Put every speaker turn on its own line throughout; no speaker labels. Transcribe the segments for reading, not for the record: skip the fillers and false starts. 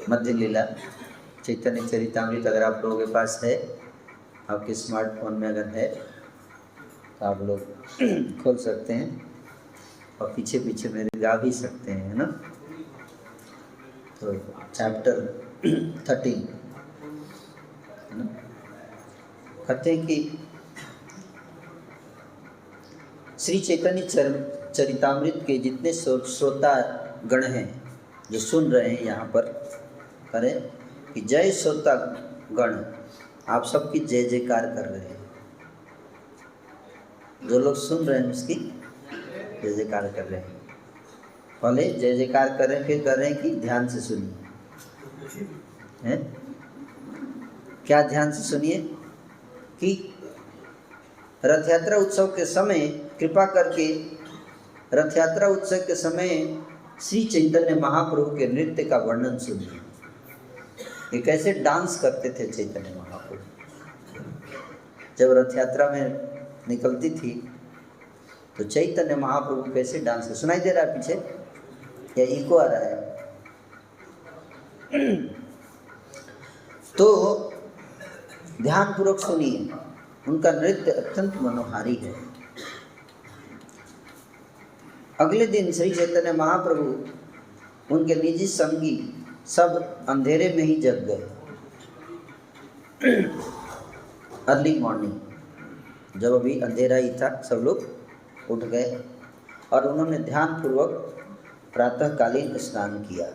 मध्य लीला चैतन्य चरितामृत अगर आप लोगों के पास है, आपके स्मार्टफोन में अगर है तो आप लोग खोल सकते हैं और पीछे पीछे मेरे गा भी सकते हैं, है ना। तो चैप्टर 13 है ना, कहते हैं कि श्री चैतन्य चरितामृत के जितने श्रोता गण हैं जो सुन रहे हैं यहाँ पर, करें कि जय श्रोता गण आप सबकी जय जयकार कर रहे हैं। जो लोग सुन रहे हैं उसकी जय जयकार कर रहे हैं। पहले जय जयकार कर रहे हैं, फिर कर रहे हैं कि ध्यान से सुनिए, हैं क्या ध्यान से सुनिए कि रथ यात्रा उत्सव के समय कृपा करके रथ यात्रा उत्सव के समय श्री चैतन्य महाप्रभु के नृत्य का वर्णन सुनिए। ये कैसे डांस करते थे चैतन्य महाप्रभु। जब रथ यात्रा में निकलती थी तो चैतन्य महाप्रभु कैसे डांस, सुनाई दे रहा है पीछे या इको आ रहा है? तो ध्यान पूर्वक सुनिए, उनका नृत्य अत्यंत मनोहारी है। अगले दिन श्री चैतन्य महाप्रभु उनके निजी संगी सब अंधेरे में ही जग गए। अर्ली मॉर्निंग, जब अभी अंधेरा ही था, सब लोग उठ गए और उन्होंने ध्यान पूर्वक प्रातःकालीन स्नान किया।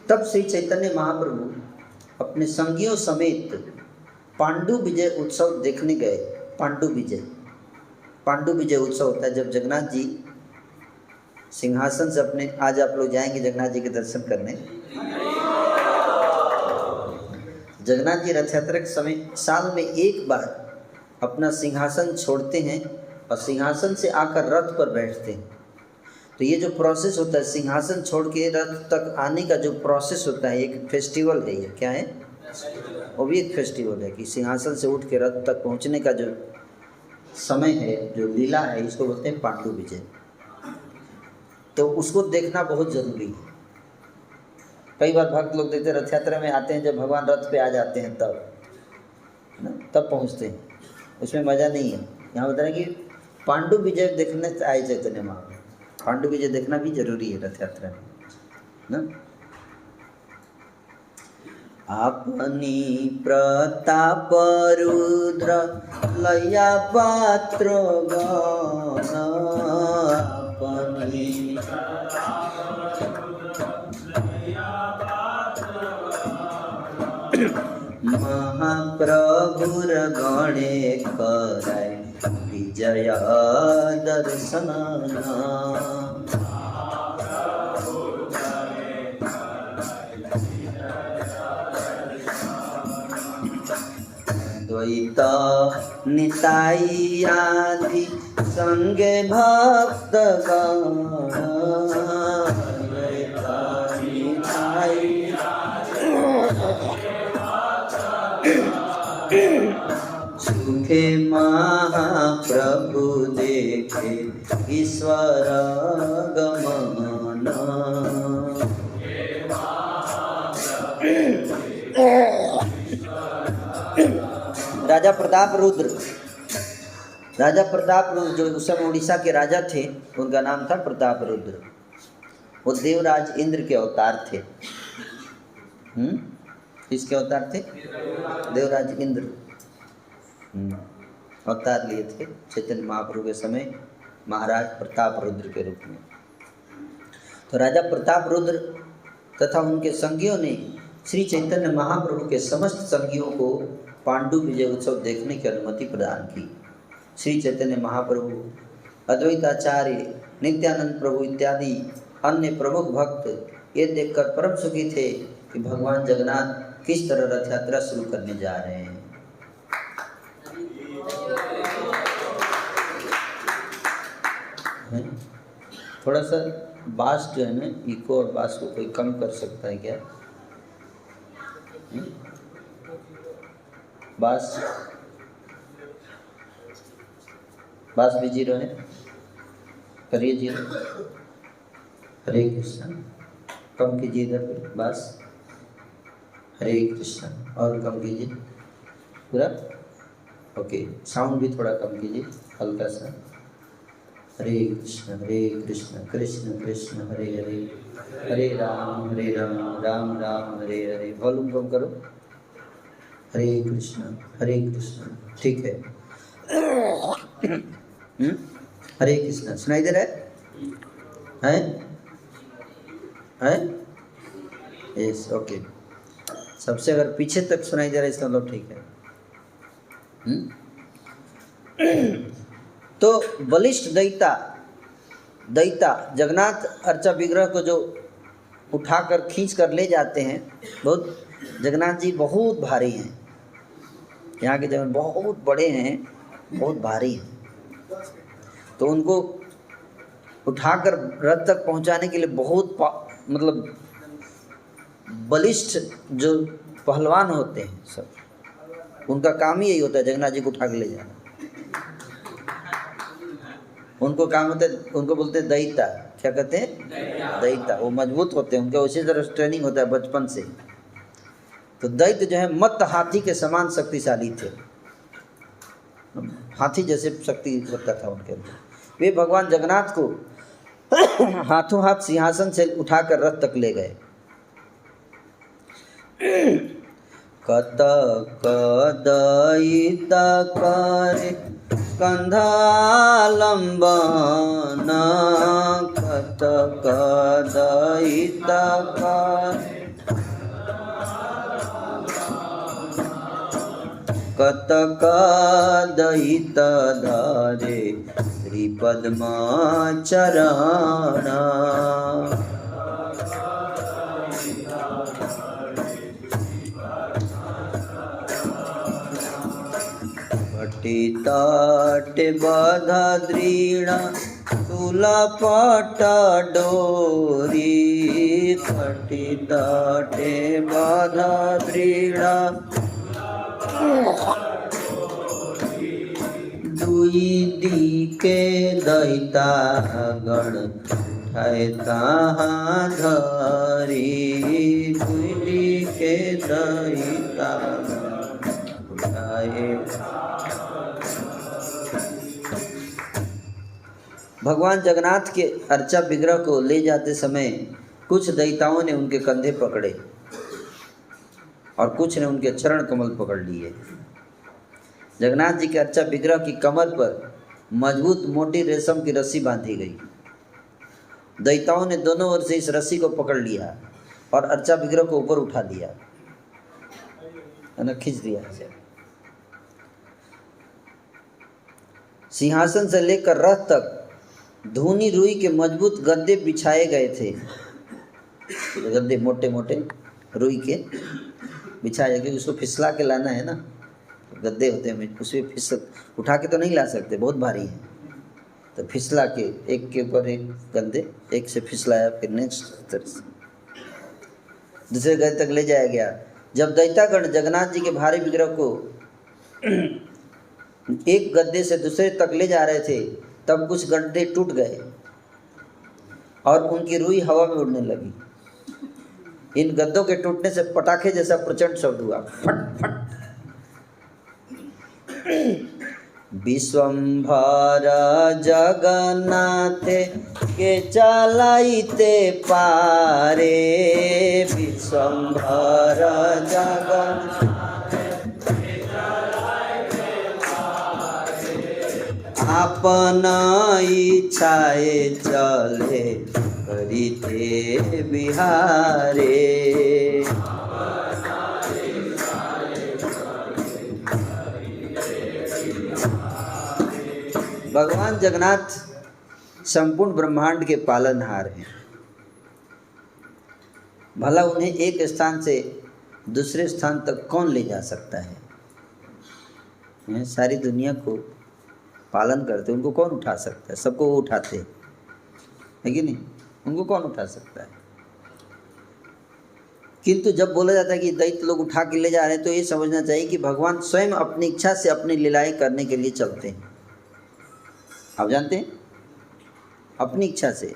तब श्री चैतन्य महाप्रभु अपने संगियों समेत पांडु विजय उत्सव देखने गए। पांडु विजय उत्सव होता है जब जगन्नाथ जी सिंहासन से अपने, आज आप लोग जाएंगे जगन्नाथ जी के दर्शन करने। जगन्नाथ जी रथ यात्रा के समय साल में एक बार अपना सिंहासन छोड़ते हैं और सिंहासन से आकर रथ पर बैठते हैं। तो ये जो प्रोसेस होता है सिंहासन छोड़ के रथ तक आने का जो प्रोसेस होता है, एक फेस्टिवल है। ये क्या है? वो भी एक फेस्टिवल है कि सिंहासन से उठ के रथ तक पहुंचने का जो समय है, जो लीला है, इसको बोलते हैं पांडु विजय। तो उसको देखना बहुत जरूरी है। कई बार भक्त लोग देखते रथ यात्रा में आते हैं, जब भगवान रथ पे आ जाते हैं तब पहुंचते हैं, उसमें मज़ा नहीं है। यहाँ बता रहे हैं कि पांडु विजय देखने आए चैतन्य महाप्रभु। पांडु विजय देखना भी जरूरी है रथ यात्रा में ना। अपनी प्रताप रुद्र लया पात्र गण, अपनी महाप्रभुर गणे कराय विजय दर्शन। द्वैत निताई आदि संगे भक्त सुखे महाप्रभु देखे ईश्वर गमन। राजा प्रताप रुद्र जो उस समय उड़ीसा के राजा थे, उनका नाम था प्रताप रुद्र। वो देवराज इंद्र के अवतार थे। किसके अवतार थे? देवराज इंद्र अवतार लिए थे चैतन्य महाप्रभु के समय महाराज प्रताप रुद्र के रूप में। तो राजा प्रताप रुद्र तथा उनके संगियों ने श्री चैतन्य महाप्रभु के समस्त संगियों को पांडु विजय उत्सव देखने की अनुमति प्रदान की। श्री चैतन्य महाप्रभु, अद्वैताचार्य, नित्यानंद प्रभु इत्यादि अन्य प्रमुख भक्त ये देखकर परम सुखी थे कि भगवान जगन्नाथ किस तरह रथ यात्रा शुरू करने जा रहे हैं। थोड़ा सा बास जो है ना, इको और बास को कोई कम कर सकता है क्या? बास भी जीरो है, करिए जीरो। हरे कृष्ण। कम कीजिए इधर पे बस। हरे कृष्ण, और कम कीजिए पूरा। ओके, साउंड भी थोड़ा कम कीजिए हल्का सा। हरे कृष्ण कृष्ण कृष्ण हरे हरे, हरे राम राम राम हरे हरे। वॉल्यूम कम करो। हरे कृष्ण, ठीक है। हरे कृष्ण सुनाई दे रहा है? Yes, okay. सबसे अगर पीछे तक सुनाई दे रहा है इसका मतलब ठीक है। तो बलिष्ठ दैता जगन्नाथ अर्चा विग्रह को जो उठाकर खींच कर ले जाते हैं। बहुत, जगन्नाथ जी बहुत भारी हैं, यहाँ के जगन बहुत बड़े हैं, बहुत भारी हैं। तो उनको उठाकर रथ तक पहुँचाने के लिए बहुत मतलब बलिष्ठ जो पहलवान होते हैं सब, उनका काम ही यही होता है जगन्नाथ जी को उठा के ले जाना। उनको काम होता है, उनको बोलते हैं दैता। क्या कहते हैं? दैता। वो मजबूत होते हैं, उनका उसी तरह ट्रेनिंग होता है बचपन से। तो दैत्य जो है मत हाथी के समान शक्तिशाली थे, हाथी जैसे शक्ति होता था उनके अंदर। वे भगवान जगन्नाथ को हाथों हाथ सिंहासन से उठाकर रथ तक ले गए। कतक दयिता करे कंधालंबन, कतक दयिता करे कतक दयिता धारे श्रीपद्म चरण। तट बाधा दृढ़ तुलपट डोरी, तटी तटे बाधा दृढ़ दुई दिके दैता गण उठाए कहाँ धरी, दुई दिके दैता उठाए। भगवान जगन्नाथ के अर्चा विग्रह को ले जाते समय कुछ दैताओं ने उनके कंधे पकड़े और कुछ ने उनके चरण कमल पकड़ लिए। जगन्नाथ जी के अर्चा विग्रह की कमर पर मजबूत मोटी रेशम की रस्सी बांधी गई। दैताओं ने दोनों ओर से इस रस्सी को पकड़ लिया और अर्चा विग्रह को ऊपर उठा दिया, खींच दिया। सिंहासन से लेकर रथ तक धूनी रुई के मजबूत गद्दे बिछाए गए थे। गद्दे मोटे मोटे रुई के बिछाए, क्योंकि उसको फिसला के लाना है ना। गद्दे होते हैं उसमें फिसल, उठा के तो नहीं ला सकते, बहुत भारी है। तो फिसला के एक के ऊपर एक गद्दे, एक से फिसलाया, फिर नेक्स्ट तरह से दूसरे गद्दे तक ले जाया गया। जब दैत्यागण जगन्नाथ जी के भारी विग्रह को एक गद्दे से दूसरे तक ले जा रहे थे, तब कुछ गड्ढे टूट गए और उनकी रुई हवा में उड़ने लगी। इन गद्दों के टूटने से पटाखे जैसा प्रचंड शब्द हुआ, फट फट। विश्वम्भर जगन्नाथ के चलाइते पारे, विश्वम्भर जगन्नाथ अपना इच्छाए चले करिते बिहारे। भगवान जगन्नाथ संपूर्ण ब्रह्मांड के पालनहार हैं। भला उन्हें एक स्थान से दूसरे स्थान तक कौन ले जा सकता है? सारी दुनिया को पालन करते, उनको कौन उठा सकता है? सबको वो उठाते है कि नहीं? उनको कौन उठा सकता है? किंतु जब बोला जाता है कि दैत्य लोग उठा के ले जा रहे हैं, तो ये समझना चाहिए कि भगवान स्वयं अपनी इच्छा से अपनी लीलाएं करने के लिए चलते हैं। आप जानते हैं, अपनी इच्छा से।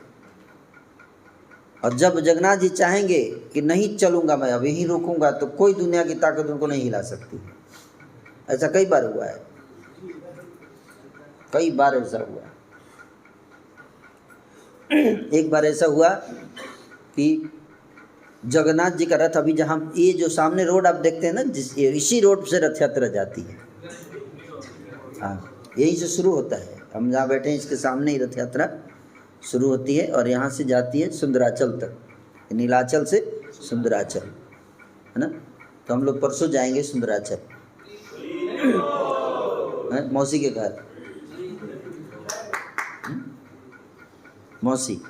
और जब जगन्नाथ जी चाहेंगे कि नहीं चलूँगा मैं, अब यहीं रुकूँगा, तो कोई दुनिया की ताकत उनको नहीं हिला सकती। ऐसा कई बार हुआ है, कई बार ऐसा हुआ। एक बार ऐसा हुआ कि जगन्नाथ जी का रथ, अभी जहाँ ये जो सामने रोड आप देखते हैं ना, इसी रोड से रथ यात्रा जाती है। हाँ, यहीं से शुरू होता है। हम जहाँ बैठे हैं इसके सामने ही रथ यात्रा शुरू होती है और यहाँ से जाती है सुंदराचल तक, नीलाचल से सुंदराचल, है ना। तो हम लोग परसों जाएंगे सुंदराचल, मौसी के घर। मौसी,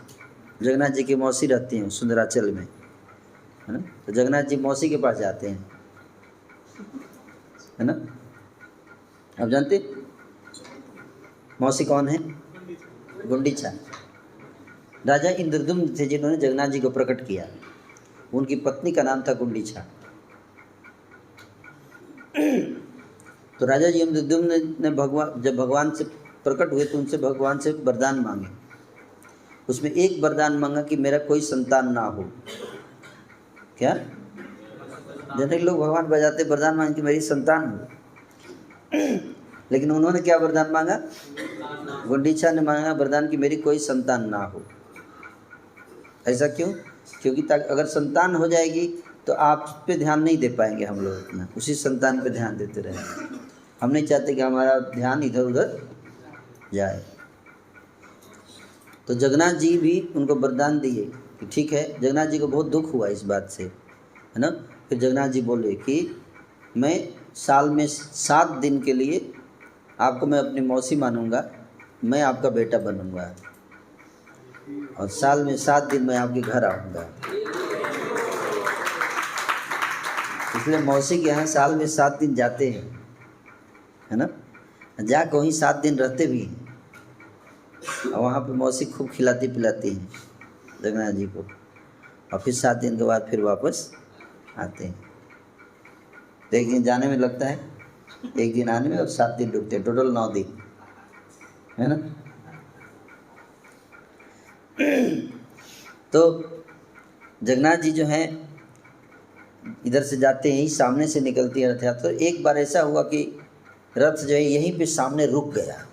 जगन्नाथ जी की मौसी रहती हैं सुंदराचल में, है ना। तो जगन्नाथ जी मौसी के पास जाते हैं, है ना। आप जानते मौसी कौन है? गुंडीचा। राजा इंद्रद्युम्न थे जिन्होंने जगन्नाथ जी को प्रकट किया, उनकी पत्नी का नाम था गुंडीचा। तो राजा जी इंद्रद्युम्न ने जब भगवान से प्रकट हुए तो उनसे भगवान से वरदान मांगे। उसमें एक वरदान मांगा कि मेरा कोई संतान ना हो। क्या जनरली लोग भगवान बजाते वरदान मांगे कि मेरी संतान हो, लेकिन उन्होंने क्या वरदान मांगा? गुंडीचा ने मांगा वरदान कि मेरी कोई संतान ना हो। ऐसा क्यों? क्योंकि अगर संतान हो जाएगी तो आप पे ध्यान नहीं दे पाएंगे हम लोग इतना, उसी संतान पे ध्यान देते रहेंगे। हम नहीं चाहते कि हमारा ध्यान इधर उधर जाए। तो जगन्नाथ जी भी उनको वरदान दिए कि ठीक है। जगन्नाथ जी को बहुत दुख हुआ इस बात से, है ना। फिर जगन्नाथ जी बोले कि मैं साल में 7 दिन के लिए आपको मैं अपनी मौसी मानूंगा, मैं आपका बेटा बनूंगा और साल में 7 दिन मैं आपके घर आऊँगा। इसलिए मौसी के यहाँ साल में 7 दिन जाते हैं, है ना। जाकर वहीं 7 दिन रहते भी हैं और वहाँ पे मौसी खूब खिलाती पिलाती हैं जगन्नाथ जी को, और फिर 7 दिन के बाद फिर वापस आते हैं। तो एक दिन जाने में लगता है, एक दिन आने में, और 7 दिन रुकते हैं, टोटल 9 दिन, है ना। तो जगन्नाथ जी जो हैं इधर से जाते हैं, सामने से निकलती है रथ यात्रा। तो एक बार ऐसा हुआ कि रथ जो है यहीं पे सामने रुक गया।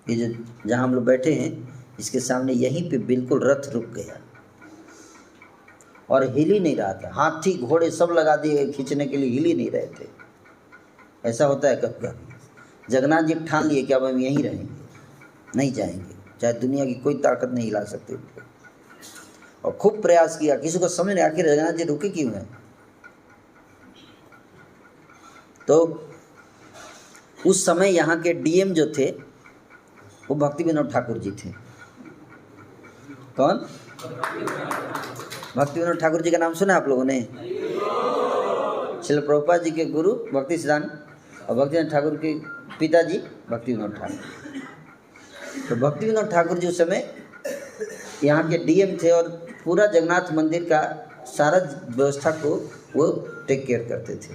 ये जो जहाँ हम लोग बैठे हैं इसके सामने यहीं पे बिल्कुल रथ रुक गया और हिल ही नहीं रहा था। हाथी घोड़े सब लगा दिए खींचने के लिए, हिल ही नहीं रहे थे। ऐसा होता है कभी कभी। जगन्नाथ जी ठान लिए कि अब हम यहीं रहेंगे, नहीं जाएंगे, चाहे दुनिया की कोई ताकत नहीं हिला सकती उनको। और खूब प्रयास किया, किसी को समझ नहीं आखिर जगन्नाथ जी रुके क्यों हैं। तो उस समय यहाँ के डीएम जो थे वो भक्ति विनोद ठाकुर जी थे। कौन? भक्ति विनोद ठाकुर जी का नाम सुना आप लोगों ने? श्रील प्रभुपाद जी के गुरु भक्ति सिद्धांत और भक्ति विनोद ठाकुर के पिताजी भक्ति विनोद ठाकुर। तो भक्ति विनोद ठाकुर जी उस समय यहाँ के डीएम थे और पूरा जगन्नाथ मंदिर का सारा व्यवस्था को वो टेक केयर करते थे।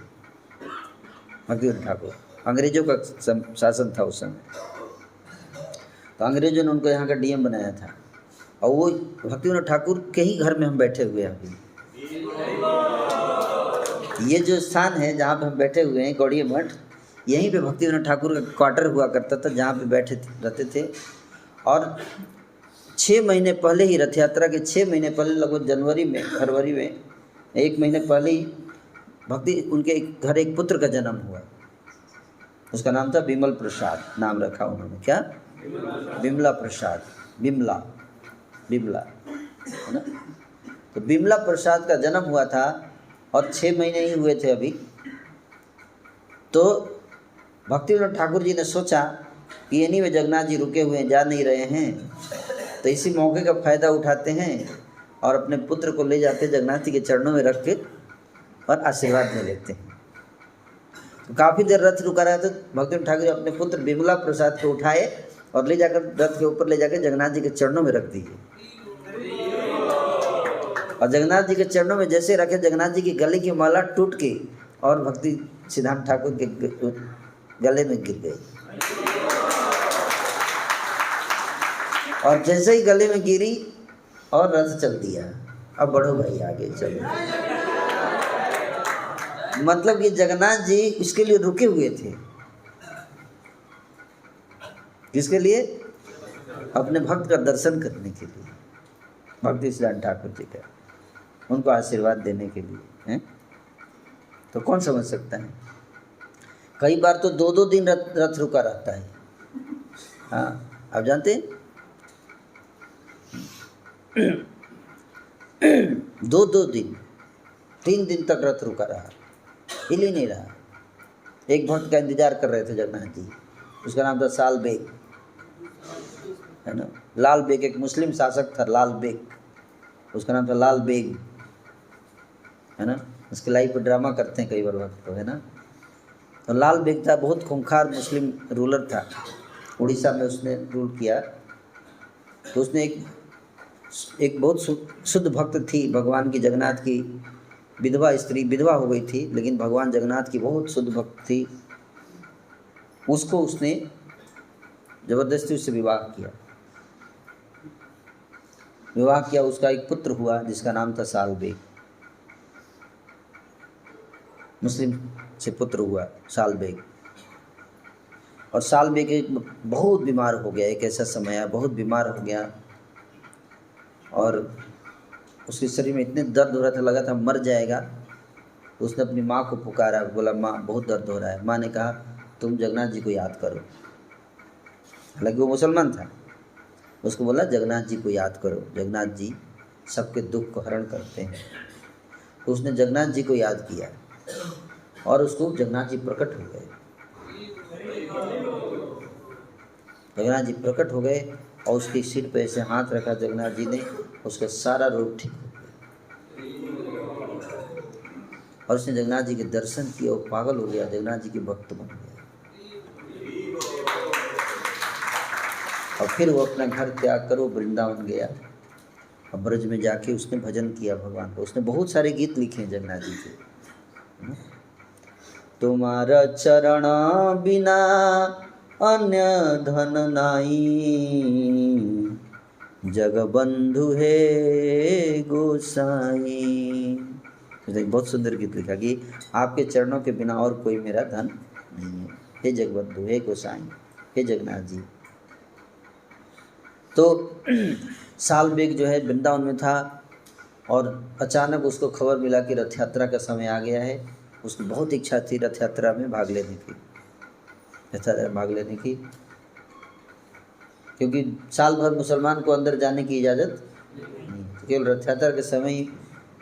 भक्ति विनोद ठाकुर, अंग्रेजों का शासन था उस समय, तो अंग्रेजों ने उनको यहाँ का डीएम बनाया था। और वो भक्ति विनोद ठाकुर के ही घर में हम बैठे हुए हैं अभी। ये जो स्थान है जहाँ पे हम बैठे हुए हैं, गौड़ीय मठ, यहीं पे भक्ति विनोद ठाकुर का क्वार्टर हुआ करता था, जहाँ पे रहते थे। और 6 महीने पहले ही, रथ यात्रा के 6 महीने पहले, लगभग जनवरी में, फरवरी में, 1 महीने पहले ही भक्ति उनके घर एक पुत्र का जन्म हुआ। उसका नाम था बिमल प्रसाद, नाम रखा उन्होंने। क्या? बिमला प्रसाद, बिमला, है ना। तो बिमला प्रसाद का जन्म हुआ था और 6 महीने ही हुए थे अभी। तो भक्ति विनोद ठाकुर जी ने सोचा कि ये नहीं, वे जगन्नाथ जी रुके हुए हैं, जा नहीं रहे हैं, तो इसी मौके का फ़ायदा उठाते हैं और अपने पुत्र को ले जाते जगन्नाथ जी के चरणों में रख के और आशीर्वाद ले लेते हैं। तो काफ़ी देर रथ रुका रहा, तो भक्ति विनोद ठाकुर जी अपने पुत्र बिमला प्रसाद को उठाए और ले जाकर रथ के ऊपर ले जाकर जगन्नाथ जी के चरणों में रख दिए। और जगन्नाथ जी के चरणों में जैसे रखे, जगन्नाथ जी की गले की माला टूट के और भक्ति सिद्धांत ठाकुर के गले में गिर गई। और जैसे ही गले में गिरी और रथ चल दिया। अब बढ़ो भाई आगे चलो। मतलब कि जगन्नाथ जी इसके लिए रुके हुए थे। किसके लिए? अपने भक्त का दर्शन करने के लिए, भक्ति सिद्धांत ठाकुर जी का, उनको आशीर्वाद देने के लिए हैं। तो कौन समझ सकता है? कई बार तो 2-2 दिन रथ रुका रहता है। हाँ, आप जानते हैं 2-2 दिन, 3 दिन तक रथ रुका रहा, हिल ही नहीं रहा। एक भक्त का इंतजार कर रहे थे जगन्नाथ जी, उसका नाम था साल बेग, है ना। लाल बेग एक मुस्लिम शासक था, लाल बेग, उसका नाम था लाल बेग, है ना। उसके लाइफ पर ड्रामा करते हैं कई बार भक्त तो, है ना। तो लाल बेग था, बहुत खूंखार मुस्लिम रूलर था, उड़ीसा में उसने रूल किया। तो उसने एक बहुत शुद्ध भक्त थी भगवान की, जगन्नाथ की विधवा स्त्री, विधवा हो गई थी, लेकिन भगवान जगन्नाथ की बहुत शुद्ध भक्त थी। उसको उसने जबरदस्ती उससे विवाह किया। उसका एक पुत्र हुआ जिसका नाम था साल बेग। मुस्लिम से पुत्र हुआ साल बेग। और साल बेग बहुत बीमार हो गया। एक ऐसा समय आया, बहुत बीमार हो गया और उसके शरीर में इतने दर्द हो रहा था, लगा था मर जाएगा। उसने अपनी माँ को पुकारा, बोला माँ बहुत दर्द हो रहा है। माँ ने कहा तुम जगन्नाथ जी को याद करो। हालांकि वो मुसलमान था, उसको बोला जगन्नाथ जी को याद करो, जगन्नाथ जी सबके दुख को हरण करते हैं। तो उसने जगन्नाथ जी को याद किया और उसको जगन्नाथ जी प्रकट हो गए। जगन्नाथ जी प्रकट हो गए और उसके सिर पे ऐसे हाथ रखा जगन्नाथ जी ने, उसका सारा रोग ठीक हो गया। और उसने जगन्नाथ जी के दर्शन किए और पागल हो गया, जगन्नाथ जी के भक्त बन गया। और फिर वो अपना घर त्याग कर वो वृंदावन गया और ब्रज में जाके उसने भजन किया भगवान को। उसने बहुत सारे गीत लिखे हैं जगन्नाथ जी के। तुम्हारा चरण बिना अन्य धन नाई, जगबंधु है गोसाई। बहुत सुंदर गीत लिखा कि आपके चरणों के बिना और कोई मेरा धन नहीं है, हे जगबंधु, हे गोसाई, हे जगन्नाथ जी। तो साल बेग जो है वृंदावन में था और अचानक उसको खबर मिला कि रथ यात्रा का समय आ गया है। उसकी बहुत इच्छा थी रथ यात्रा में भाग लेने की, क्योंकि साल भर मुसलमान को अंदर जाने की इजाज़त नहीं, केवल रथ यात्रा के समय ही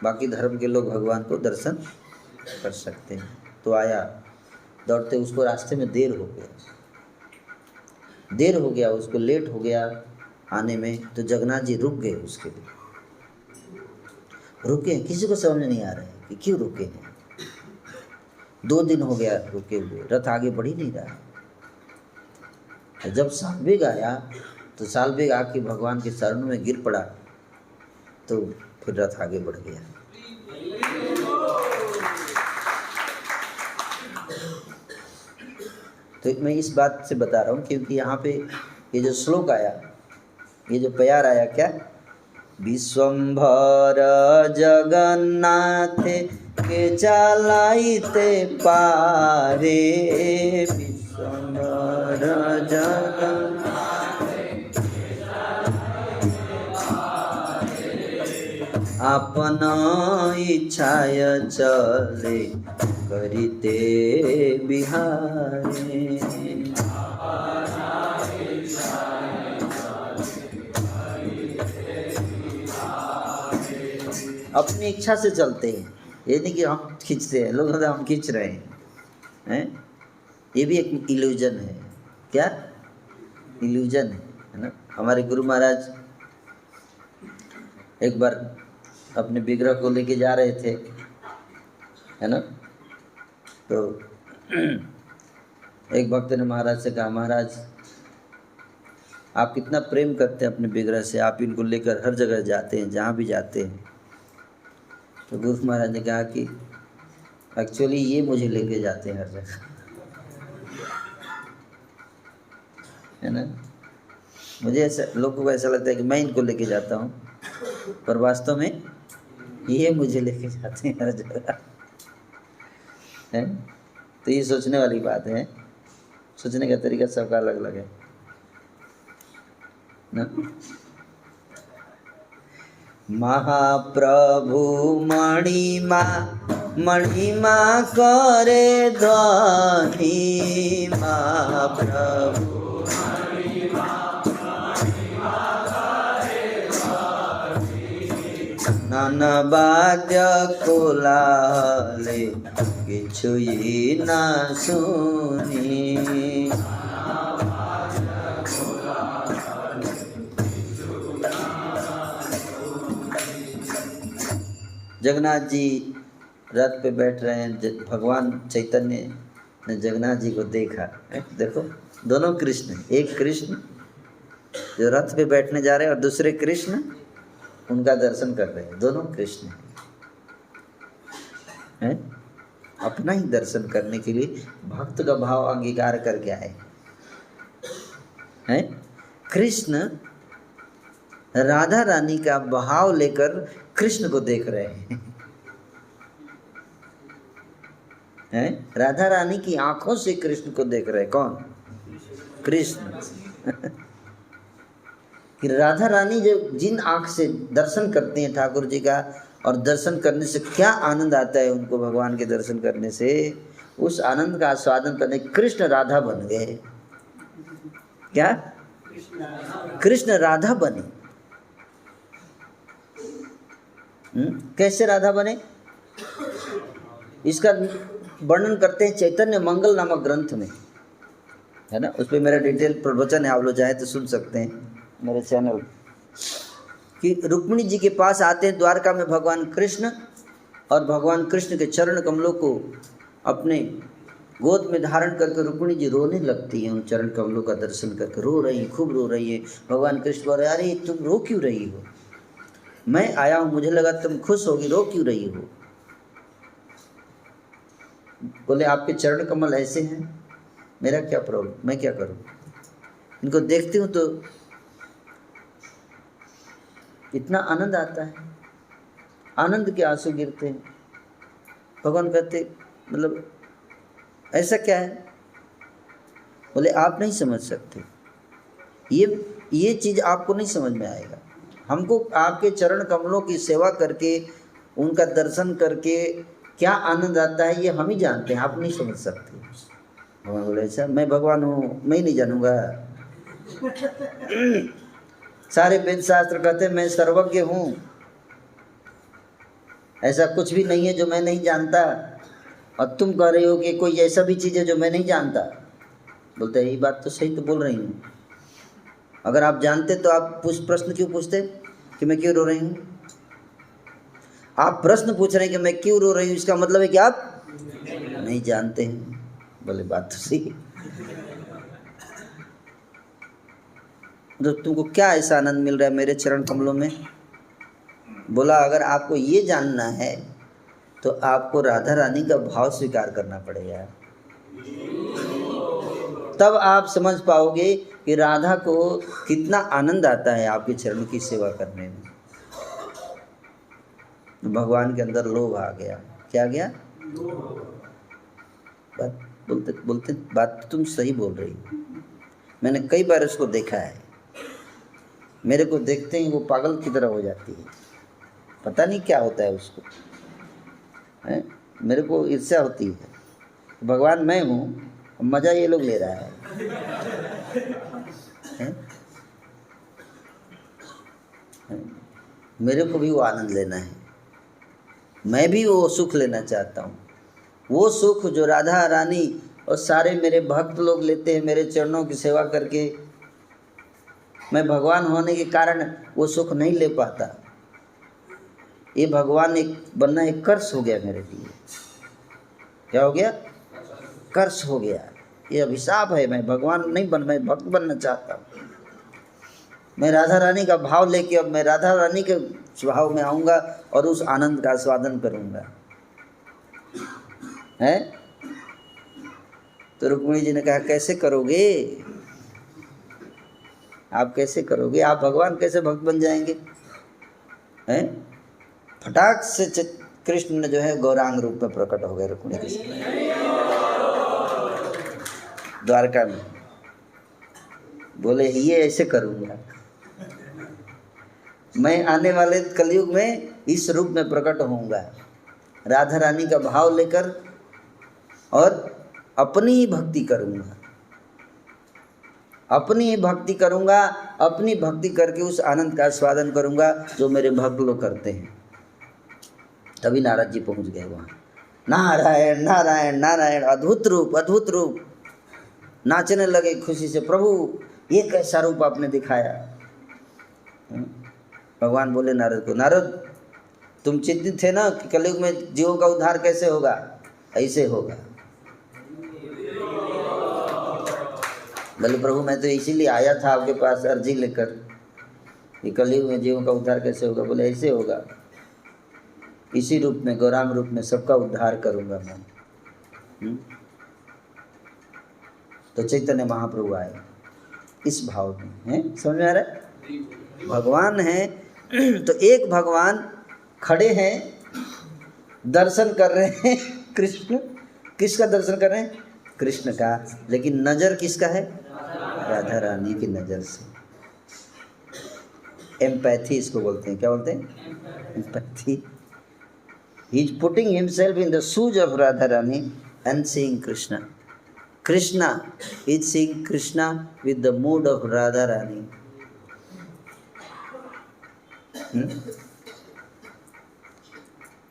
बाकी धर्म के लोग भगवान को दर्शन कर सकते हैं। तो आया दौड़ते, उसको रास्ते में देर हो गया, उसको लेट हो गया आने में। तो जगन्नाथ जी रुक गए, उसके लिए रुके हैं। किसी को समझ नहीं आ रहा है कि क्यों रुके हैं। 2 दिन हो गया रुके हुए, रथ आगे बढ़ ही नहीं रहा। तो जब सालबेग आया तो सालबेग आके भगवान के चरणों में गिर पड़ा, तो फिर रथ आगे बढ़ गया। तो मैं इस बात से बता रहा हूँ क्योंकि यहाँ पे ये जो श्लोक आया, ये जो प्यार आया, क्या विश्वम्भर जगन्नाथ के चालाइते पारे, विश्वम्भर जगन्नाथ अपना इच्छाय चले करिते बिहारे। अपनी इच्छा से चलते हैं, ये नहीं कि हम खींचते हैं। लोग हम खींच रहे हैं, ये भी एक इल्यूजन है। क्या इल्यूजन है ना। हमारे गुरु महाराज एक बार अपने विग्रह को लेके जा रहे थे, है ना। तो एक भक्त ने महाराज से कहा, महाराज आप कितना प्रेम करते हैं अपने विग्रह से, आप इनको लेकर हर जगह जाते हैं, जहाँ भी जाते हैं। तो गुरु महाराज ने कहा कि एक्चुअली ये मुझे लेके जाते हैं हर जगह, है ना। मुझे ऐसा, लोगों को ऐसा लगता है कि मैं इनको लेके जाता हूँ, पर वास्तव में ये मुझे लेके जाते हैं हर जगह है। तो ये सोचने वाली बात है, सोचने का तरीका सबका अलग अलग है ना। महाप्रभु मणिमा मणिमा करे ध्वनि, महाप्रभु नाना वाद्य कोलाहले किछुई ना सुनी। जगन्नाथ जी रथ पे बैठ रहे हैं, भगवान चैतन्य ने जगन्नाथ जी को देखा। देखो दोनों कृष्ण, एक कृष्ण जो रथ पे बैठने जा रहे हैं और दूसरे कृष्ण उनका दर्शन कर रहे हैं। दोनों कृष्ण हैं, अपना ही दर्शन करने के लिए भक्त का भाव अंगीकार करके आए हैं। कृष्ण राधा रानी का भाव लेकर कृष्ण को देख रहे हैं। राधा रानी की आंखों से कृष्ण को देख रहे हैं। कौन? कृष्ण। कि राधा रानी जब जिन आंख से दर्शन करते हैं ठाकुर जी का, और दर्शन करने से क्या आनंद आता है उनको, भगवान के दर्शन करने से उस आनंद का आस्वादन करने कृष्ण राधा बन गए। क्या? कृष्ण राधा बने। कैसे राधा बने इसका वर्णन करते हैं चैतन्य मंगल नामक ग्रंथ में, है ना। उस पर मेरा डिटेल प्रवचन है, आप लोग चाहे तो सुन सकते हैं मेरे चैनल। कि रुक्मिणी जी के पास आते हैं द्वारका में भगवान कृष्ण, और भगवान कृष्ण के चरण कमलों को अपने गोद में धारण करके रुक्मिणी जी रोने लगती हैं। उन चरण कमलों का दर्शन करके रो रही है, खूब रो रही है। भगवान कृष्ण बोल रहे, अरे तुम रो क्यों रही हो? मैं आया हूँ, मुझे लगा तुम खुश होगी, रो क्यों रही हो? बोले आपके चरण कमल ऐसे हैं, मेरा क्या प्रॉब्लम, मैं क्या करूँ? इनको देखती हूँ तो इतना आनंद आता है, आनंद के आंसू गिरते हैं। भगवान कहते मतलब ऐसा क्या है? बोले आप नहीं समझ सकते, ये चीज़ आपको नहीं समझ में आएगा। हमको आपके चरण कमलों की सेवा करके, उनका दर्शन करके क्या आनंद आता है ये हम ही जानते हैं, आप नहीं समझ सकते। भगवान बोले ऐसा? मैं भगवान हूँ, मैं ही नहीं जानूंगा? सारे वेद शास्त्र कहते हैं मैं सर्वज्ञ हूँ, ऐसा कुछ भी नहीं है जो मैं नहीं जानता। और तुम कह रहे हो कि कोई ऐसा भी चीज़ है जो मैं नहीं जानता। बोलते हैं ये बात तो सही तो बोल रही हूँ, अगर आप जानते तो आप प्रश्न क्यों पूछते कि मैं क्यों रो रही हूँ? आप प्रश्न पूछ रहे हैं कि मैं क्यों रो रही हूँ, इसका मतलब है कि आप नहीं जानते हैं। बोले बात तो सही। तो तुमको क्या ऐसा आनंद मिल रहा है मेरे चरण कमलों में? बोला अगर आपको ये जानना है तो आपको राधा रानी का भाव स्वीकार करना पड़ेगा, तब आप समझ पाओगे कि राधा को कितना आनंद आता है आपके चरण की सेवा करने में। भगवान के अंदर लोभ आ गया। क्या गया? बात बोलते बोलते बात तुम सही बोल रही हो, मैंने कई बार उसको देखा है। मेरे को देखते ही वो पागल की तरह हो जाती है, पता नहीं क्या होता है उसको, है? मेरे को ईर्ष्या होती है, भगवान मैं हूँ, मज़ा ये लोग ले रहा है? मेरे को भी वो आनंद लेना है, मैं भी वो सुख लेना चाहता हूँ। वो सुख जो राधा रानी और सारे मेरे भक्त लोग लेते हैं मेरे चरणों की सेवा करके, मैं भगवान होने के कारण वो सुख नहीं ले पाता। ये भगवान एक बनना एक कर्स हो गया मेरे लिए। क्या हो गया? कर्स हो गया, ये अभिशाप है। मैं भगवान नहीं मैं भक्त बनना चाहता हूँ। मैं राधा रानी का भाव लेके अब मैं राधा रानी के स्वभाव में आऊँगा और उस आनंद का आस्वादन करूँगा, है? तो रुक्मिणी जी ने कहा कैसे करोगे आप? कैसे करोगे आप? भगवान कैसे भक्त बन जाएंगे? हैं, फटाक से कृष्ण ने जो है गौरांग रूप में प्रकट हो गए रुक्मिणी के सामने द्वारका में। बोले ये ऐसे करूँगा, मैं आने वाले कलयुग में इस रूप में प्रकट होऊंगा, राधा रानी का भाव लेकर और अपनी ही भक्ति करूँगा, अपनी ही भक्ति करूँगा, अपनी भक्ति करके उस आनंद का आस्वादन करूँगा जो मेरे भक्त लोग करते हैं। तभी नारद जी पहुँच गए वहाँ। नारायण नारायण नारायण, अद्भुत रूप अद्भुत रूप। नाचने लगे खुशी से, प्रभु ये कैसा रूप आपने दिखाया। भगवान बोले नारद को, नारद तुम चिंतित थे ना कि कलयुग में जीवों का उद्धार कैसे होगा, ऐसे होगा। बोले प्रभु मैं तो इसीलिए आया था आपके पास अर्जी लेकर कि कलयुग में जीवों का उद्धार कैसे होगा। बोले ऐसे होगा, इसी रूप में गौरांग रूप में सबका उद्धार करूंगा मैं। तो चैतन्य महाप्रभु आए इस भाव में, हैं समझ में आ रहा है। भगवान है तो एक भगवान खड़े हैं, दर्शन कर रहे हैं कृष्ण। किसका दर्शन कर रहे हैं? कृष्ण का। लेकिन नज़र किसका है? राधा रानी की नज़र से। एम्पैथी इसको बोलते हैं। क्या बोलते हैं? Empathy. He is putting himself in the shoes of Radha Rani and seeing Krishna. Krishna is seeing Krishna with the mood of Radha Rani.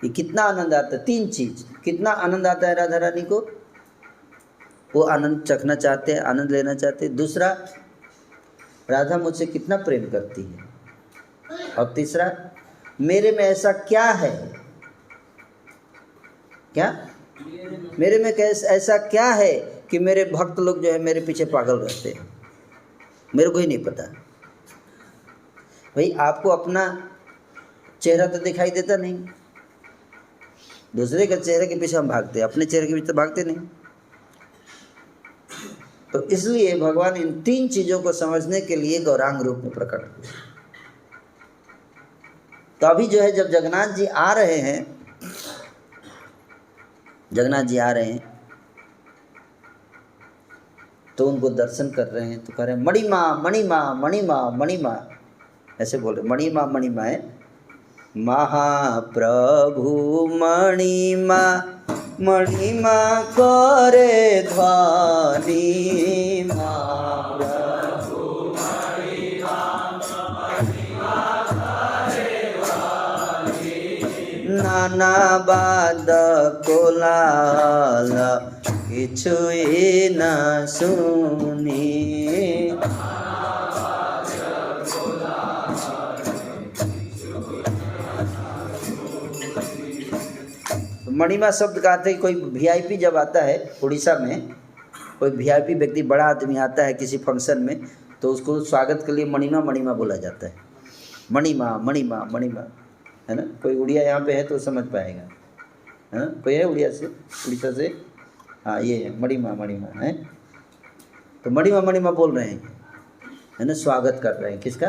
ये कितना आनंद आता है। तीन चीज, कितना आनंद आता है राधा रानी को, वो आनंद चखना चाहते हैं, आनंद लेना चाहते हैं। दूसरा, राधा मुझसे कितना प्रेम करती है। और तीसरा, मेरे में ऐसा क्या है, क्या मेरे में ऐसा क्या है कि मेरे भक्त लोग जो है मेरे पीछे पागल रहते हैं, मेरे को ही नहीं पता। भाई आपको अपना चेहरा तो दिखाई देता नहीं, दूसरे के चेहरे के पीछे हम भागते हैं, अपने चेहरे के पीछे भागते नहीं। तो इसलिए भगवान इन तीन चीजों को समझने के लिए गौरांग रूप में प्रकट हुए। तो अभी जो है जब जगन्नाथ जी आ रहे हैं, जगन्नाथ जी आ रहे हैं तो उनको दर्शन कर रहे हैं, तो कह रहे हैं मणिमा मणिमा मणिमा मणिमा, ऐसे बोल रहे मणिमा मणिमा है। महाप्रभु मणिमा मणिमा करे ध्वनि, महाप्रभु मणिमा मणिमा करे ध्वनि, नाना बाद कोलाहल किछुई न सुनी। मणिमा शब्द का अर्थ है कोई वीआईपी जब आता है, उड़ीसा में कोई वीआईपी व्यक्ति बड़ा आदमी आता है किसी फंक्शन में, तो उसको स्वागत के लिए मणिमा मणिमा बोला जाता है। मणिमा मणिमा मणिमा, है ना। कोई उड़िया यहाँ पे है तो समझ पाएगा, है ना। कोई है उड़िया से, उड़ीसा से? हाँ ये है मणिमा मणिमा है। तो मणिमा मणिमा बोल रहे हैं, है ना, स्वागत कर रहे हैं। किसका?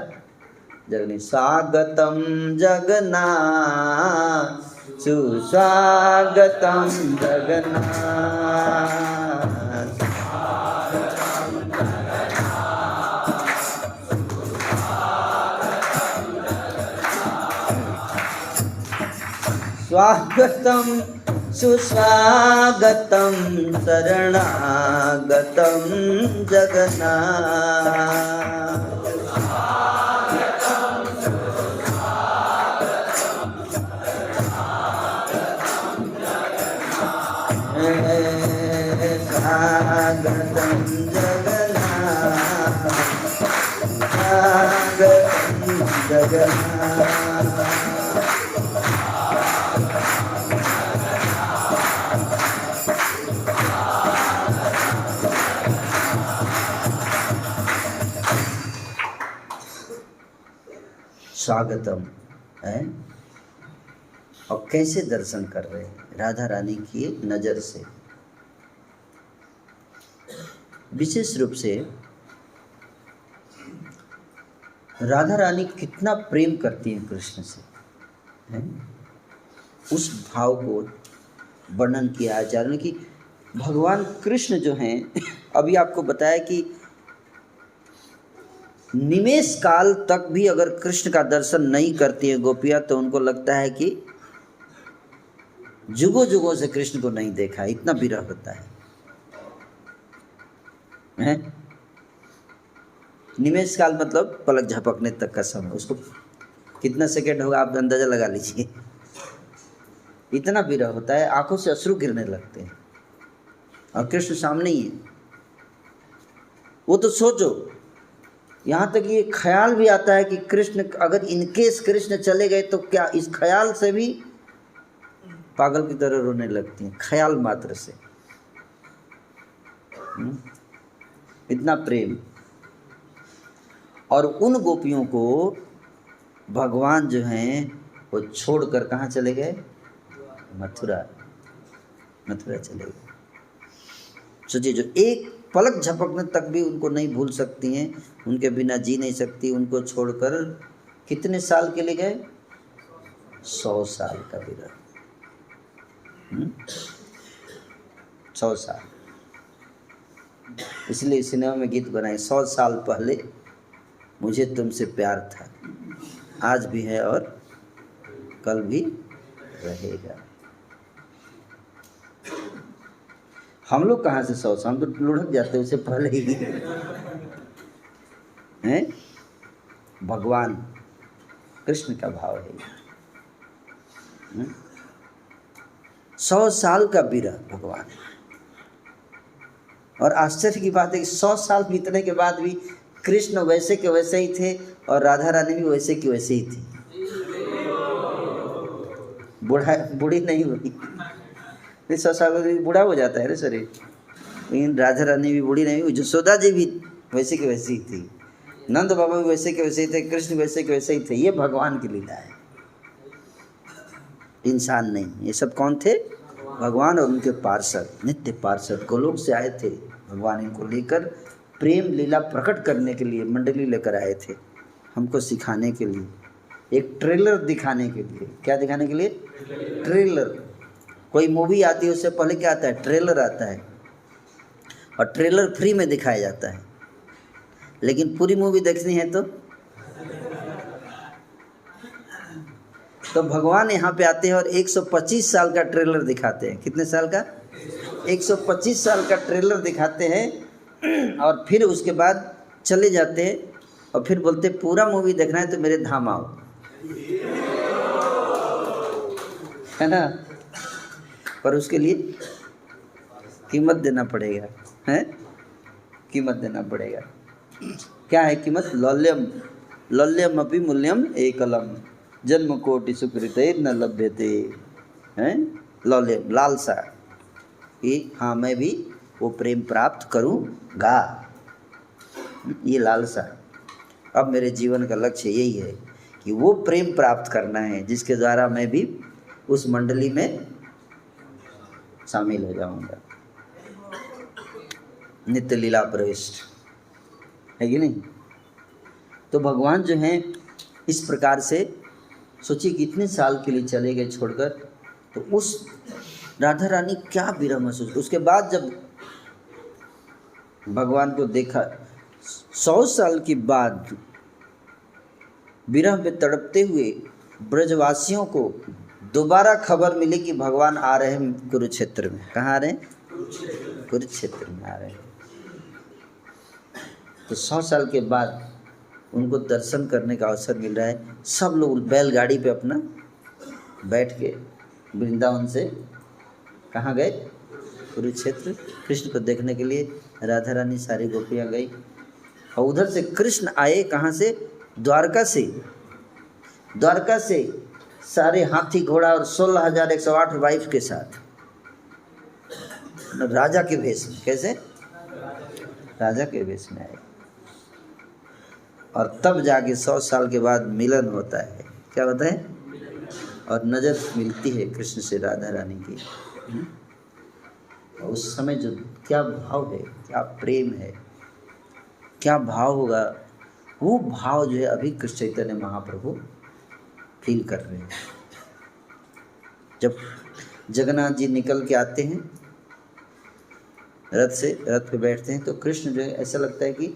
जगन्नाथ। स्वागतम जगन्नाथ सुस्वागतम जगन्नाथ, स्वागतम सुस्वागतम शरणागतम जगन्नाथ, स्वागतम जगन्नाथ, स्वागतम जगन्नाथ। स्वागतम है। और कैसे दर्शन कर रहे हैं? राधा रानी की नज़र से। विशेष रूप से राधा रानी कितना प्रेम करती हैं कृष्ण से। है? उस भाव को वर्णन किया आचार्य ने कि भगवान कृष्ण जो हैं, अभी आपको बताया कि निमेष काल तक भी अगर कृष्ण का दर्शन नहीं करती है गोपियाँ तो उनको लगता है कि जुगों जुगों से कृष्ण को नहीं देखा, इतना विरह होता है। निमेष काल मतलब पलक झपकने तक का समय, उसको कितना सेकंड होगा आप अंदाजा लगा लीजिए, इतना विरह होता है, आंखों से अश्रु गिरने लगते हैं और कृष्ण सामने ही है। वो तो सोचो, यहाँ तक ये ख्याल भी आता है कि कृष्ण अगर इनकेस कृष्ण चले गए तो क्या, इस ख्याल से भी पागल की तरह रोने लगती हैं, ख्याल मात्र से। इतना प्रेम। और उन गोपियों को भगवान जो हैं वो छोड़कर कहाँ चले गए? मथुरा चले गए। सोचिए, जो एक पलक झपकने तक भी उनको नहीं भूल सकती हैं, उनके बिना जी नहीं सकती, उनको छोड़कर कितने साल के लिए गए? 100 साल का विरह। 100 साल। इसलिए सिनेमा में गीत बनाए, 100 साल पहले मुझे तुमसे प्यार था, आज भी है और कल भी रहेगा। हम लोग कहाँ से 100 साल, हम तो लुढ़क जाते उससे पहले ही हैं। भगवान कृष्ण का भाव है। 100 साल का विरह भगवान। और आश्चर्य की बात है कि 100 साल बीतने के बाद भी कृष्ण वैसे के वैसे ही थे और राधा रानी भी वैसे की वैसे ही थी, बूढ़ी नहीं हुई। 100 साल में बूढ़ा हो जाता है ना शरीर, लेकिन राधा रानी भी बूढ़ी नहीं हुई। जसोदा जी भी वैसे के वैसे ही थी, नंद बाबा भी वैसे के वैसे ही थे, कृष्ण वैसे के वैसे ही थे। ये भगवान की लीला है, इंसान नहीं। ये सब कौन थे? भगवान और उनके पार्षद, नित्य पार्षद गोलोक से आए थे। भगवान इनको लेकर प्रेम लीला प्रकट करने के लिए मंडली लेकर आए थे, हमको सिखाने के लिए, एक ट्रेलर दिखाने के लिए। क्या दिखाने के लिए? ट्रेलर। कोई मूवी आती है उससे पहले क्या आता है? ट्रेलर आता है, और ट्रेलर फ्री में दिखाया जाता है। लेकिन पूरी मूवी देखनी है तो भगवान यहाँ पे आते हैं और 125 साल का ट्रेलर दिखाते हैं। कितने साल का? 125 साल का ट्रेलर दिखाते हैं और फिर उसके बाद चले जाते हैं और फिर बोलते पूरा मूवी देखना है तो मेरे धाम आओ, है ना। पर उसके लिए कीमत देना पड़ेगा, है? कीमत देना पड़ेगा। क्या है कीमत? लौल्यम अपि मूल्यम एकलम, जन्म कोटि सुकृते न लभ्यते। हैं? लौल्यम, लालसा, कि हाँ मैं भी वो प्रेम प्राप्त करूँगा, ये लालसा। अब मेरे जीवन का लक्ष्य यही है कि वो प्रेम प्राप्त करना है जिसके द्वारा मैं भी उस मंडली में शामिल हो जाऊंगा, नित्य लीला प्रविष्ट, है कि नहीं। तो भगवान जो हैं इस प्रकार से, सोचिए कितने साल के लिए चले गए छोड़कर, तो उस राधा रानी क्या विरह महसूस। उसके बाद जब भगवान को देखा 100 साल के बाद, विरह में तड़पते हुए ब्रजवासियों को दोबारा खबर मिली कि भगवान आ रहे हैं कुरुक्षेत्र में। कहाँ आ रहे हैं? कुरुक्षेत्र में आ रहे हैं। तो 100 साल के बाद उनको दर्शन करने का अवसर मिल रहा है। सब लोग बैलगाड़ी पे अपना बैठ के वृंदावन से कहाँ गए? कुरुक्षेत्र। कृष्ण को देखने के लिए राधा रानी सारी गोपियाँ गई, और उधर से कृष्ण आए कहाँ से? द्वारका से। द्वारका से सारे हाथी घोड़ा और 16,108 वाइफ के साथ, राजा के वेश में। कैसे? राजा के वेश में आए। और तब जाके 100 साल के बाद मिलन होता है। क्या होता है? और नज़र मिलती है कृष्ण से राधा रानी की। उस समय जो क्या भाव है, क्या प्रेम है, क्या भाव होगा, वो भाव जो है अभी कृष्ण चैतन्य महाप्रभु फील कर रहे हैं। जब जगन्नाथ जी निकल के आते हैं रथ से, रथ पे बैठते हैं, तो कृष्ण जो है ऐसा लगता है कि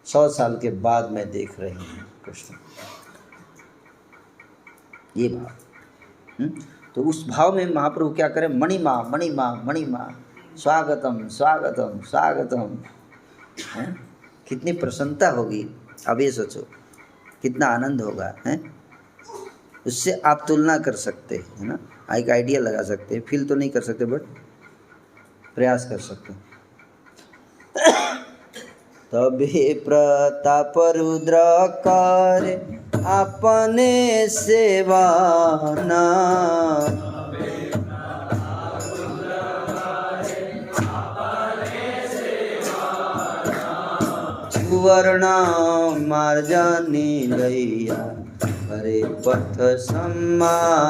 100 साल के बाद मैं देख रही हूँ कृष्ण, ये भाव। तो उस भाव में महाप्रभु क्या करें, मणिमा मणिमा मणिमा, स्वागतम स्वागतम स्वागतम। कितनी प्रसन्नता होगी, अब ये सोचो कितना आनंद होगा, है। उससे आप तुलना कर सकते हैं, है ना, एक आइडिया लगा सकते हैं, फील तो नहीं कर सकते बट प्रयास कर सकते हैं। तभी प्रताप रुद्र कर अपने सेवाना, सुवर्णा मार्जनी लैया हरे पथ सम्मार्जना।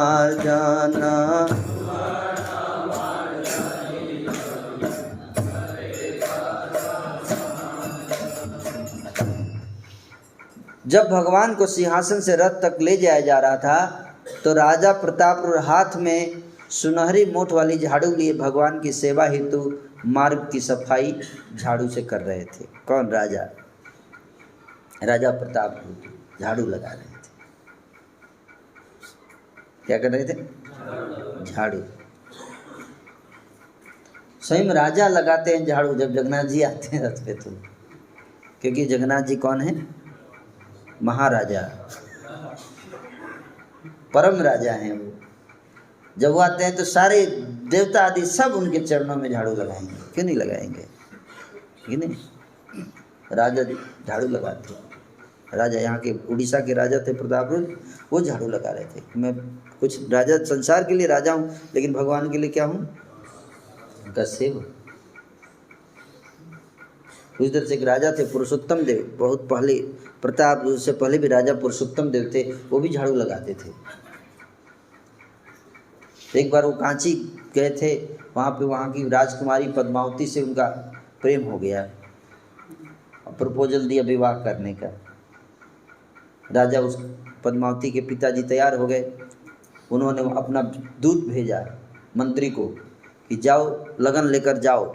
जब भगवान को सिंहासन से रथ तक ले जाया जा रहा था तो राजा प्रताप हाथ में सुनहरी मोठ वाली झाड़ू लिए भगवान की सेवा हेतु मार्ग की सफाई झाड़ू से कर रहे थे। कौन? राजा, राजा प्रताप झाड़ू लगा रहे थे। क्या कर रहे थे? झाड़ू। स्वयं राजा लगाते हैं झाड़ू जब जगन्नाथ जी आते हैं रथ पे, तो क्योंकि जगन्नाथ जी कौन है? महाराजा, परम राजा हैं वो। जब वो आते हैं तो सारे देवता आदि सब उनके चरणों में झाड़ू लगाएंगे। क्यों नहीं लगाएंगे? क्यों नहीं? राजा झाड़ू लगाते हैं। राजा यहाँ के उड़ीसा के राजा थे प्रतापरुद्र, वो झाड़ू लगा रहे थे। मैं कुछ राजा संसार के लिए राजा हूँ, लेकिन भगवान के लिए क्या हूँ? उनका सेवक। उस इधर से एक राजा थे पुरुषोत्तम देव, बहुत पहले, प्रताप उससे पहले भी राजा पुरुषोत्तम देव थे, वो भी झाड़ू लगाते थे। एक बार वो कांची गए थे, वहाँ पे वहाँ की राजकुमारी पद्मावती से उनका प्रेम हो गया, प्रपोजल दिया विवाह करने का। राजा उस पद्मावती के पिताजी तैयार हो गए, उन्होंने अपना दूत भेजा मंत्री को कि जाओ लगन लेकर जाओ।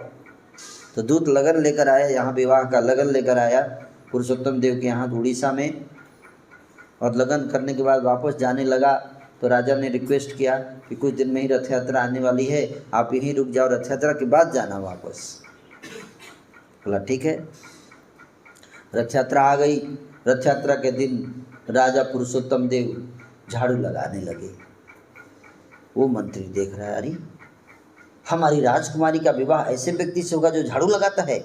तो दूत लगन लेकर आया, यहाँ विवाह का लगन लेकर आया पुरुषोत्तम देव के यहाँ उड़ीसा में। और लगन करने के बाद वापस जाने लगा तो राजा ने रिक्वेस्ट किया कि कुछ दिन में ही रथ यात्रा आने वाली है, आप यहीं रुक जाओ, रथ यात्रा के बाद जाना वापस। बोला ठीक है। रथ यात्रा आ गई। रथ यात्रा के दिन राजा पुरुषोत्तम देव झाड़ू लगाने लगे। वो मंत्री देख रहा है, अरे हमारी राजकुमारी का विवाह ऐसे व्यक्ति से होगा जो झाड़ू लगाता है,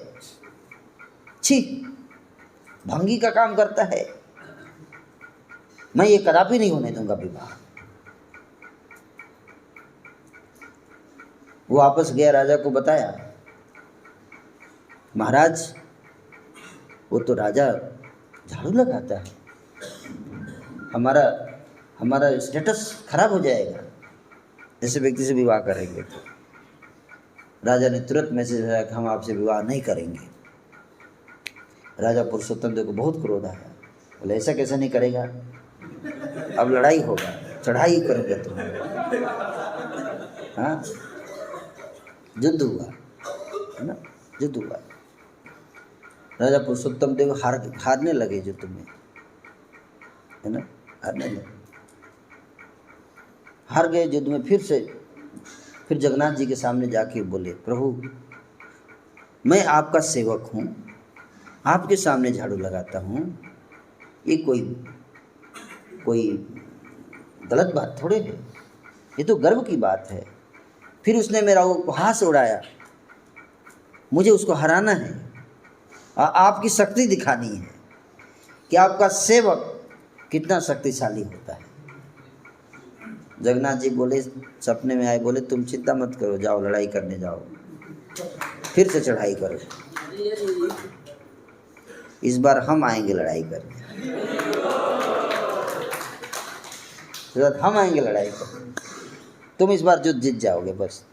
छी, भंगी का काम करता है, मैं ये कदापि नहीं होने दूंगा विवाह। वो वापस गया, राजा को बताया, महाराज वो तो राजा झाड़ू लगाता है, हमारा स्टेटस खराब हो जाएगा, ऐसे व्यक्ति से विवाह करेंगे तो। राजा ने तुरंत मैसेज आया कि हम आपसे विवाह नहीं करेंगे। राजा पुरुषोत्तम देव को बहुत क्रोध आया, बोले ऐसा कैसे नहीं करेगा, अब लड़ाई होगा, चढ़ाई करेंगे तुम। हाँ, युद्ध हुआ, है ना, युद्ध हुआ। राजा पुरुषोत्तम देव हारने लगे युद्ध में, है ना, हारने लगे, हार गए युद्ध में। फिर जगन्नाथ जी के सामने जाके बोले, प्रभु मैं आपका सेवक हूँ, आपके सामने झाड़ू लगाता हूँ, ये कोई गलत बात थोड़े है, ये तो गर्व की बात है। फिर उसने मेरा उपहास उड़ाया, मुझे उसको हराना है, आपकी शक्ति दिखानी है कि आपका सेवक कितना शक्तिशाली होता है। जगन्नाथ जी बोले, सपने में आए, बोले तुम चिंता मत करो, जाओ लड़ाई करने जाओ, फिर से चढ़ाई करो, इस बार हम आएंगे लड़ाई करने, हम आएंगे लड़ाई करने, तुम इस बार युद्ध जीत जाओगे। बस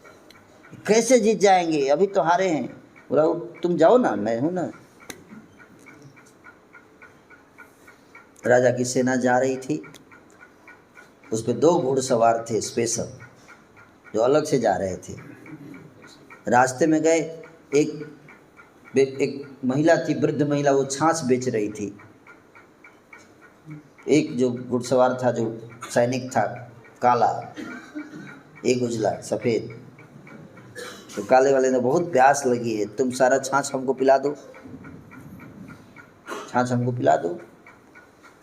कैसे जीत जाएंगे, अभी तो हारे हैं। बोला तुम जाओ ना, मैं हूं ना। राजा की सेना जा रही थी, उस पर 2 घुड़सवार थे स्पेशल, जो अलग से जा रहे थे। रास्ते में गए, एक महिला थी, वृद्ध महिला, वो छाछ बेच रही थी। एक जो घुड़सवार था, जो सैनिक था, काला, एक उजला सफ़ेद। तो काले वाले ने, बहुत प्यास लगी है, तुम सारा छाछ हमको पिला दो, छाछ हमको पिला दो।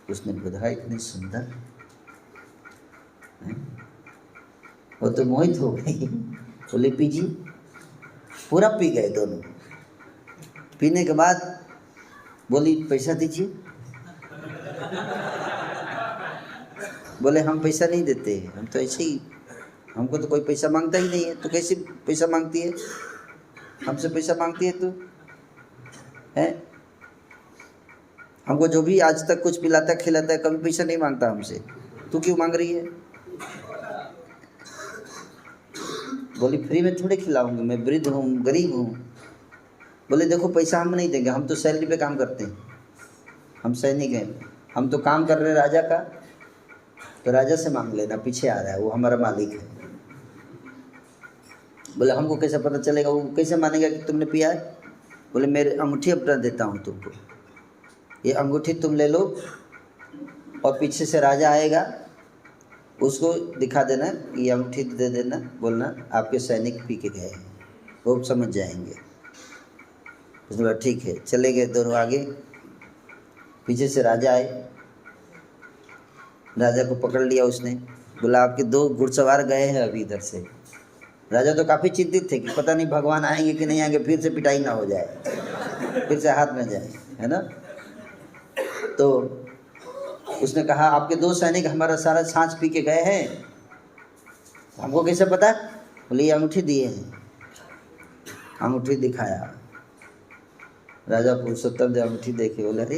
उसने बताया इतनी सुंदर, वो तो मोहित हो गई। बोले पीजिए, पूरा पी गए दोनों। पीने के बाद बोली पैसा दीजिए। बोले हम पैसा नहीं देते, हम तो ऐसे ही, हमको तो कोई पैसा मांगता ही नहीं है। तो कैसे पैसा मांगती है, हमसे पैसा मांगती है तू है? हमको जो भी आज तक कुछ पिलाता खिलाता है, कभी पैसा नहीं मांगता हमसे, तू क्यों मांग रही है? बोली फ्री में थोड़े खिलाऊंगी, मैं वृद्ध हूँ, गरीब हूँ। बोले देखो पैसा हम नहीं देंगे, हम तो सैलरी पे काम करते हैं, हम सैनिक हैं, हम तो काम कर रहे हैं राजा का, तो राजा से मांग लेना, पीछे आ रहा है, वो हमारा मालिक है। बोले हमको कैसे पता चलेगा, वो कैसे मानेगा कि तुमने पिया है? बोले मेरे अंगूठी अपना देता हूँ तुमको, ये अंगूठी तुम ले लो, और पीछे से राजा आएगा, उसको दिखा देना, ये अंगूठी दे देना, बोलना आपके सैनिक पी के गए हैं, वो समझ जाएंगे। उसने बोला ठीक है। चले गए दोनों आगे, पीछे से राजा आए, राजा को पकड़ लिया उसने, बोला आपके 2 घुड़सवार गए हैं अभी इधर से। राजा तो काफ़ी चिंतित थे कि पता नहीं भगवान आएंगे कि नहीं आएंगे, फिर से पिटाई ना हो जाए, फिर से हाथ में जाए, है ना। तो उसने कहा आपके 2 सैनिक हमारा सारा छाछ पी के गए हैं, हमको कैसे पता? बोले ये अंगूठी दिए हैं। अंगूठी दिखाया, राजा पुरुषोत्तम जब अंगूठी देखे, बोले अरे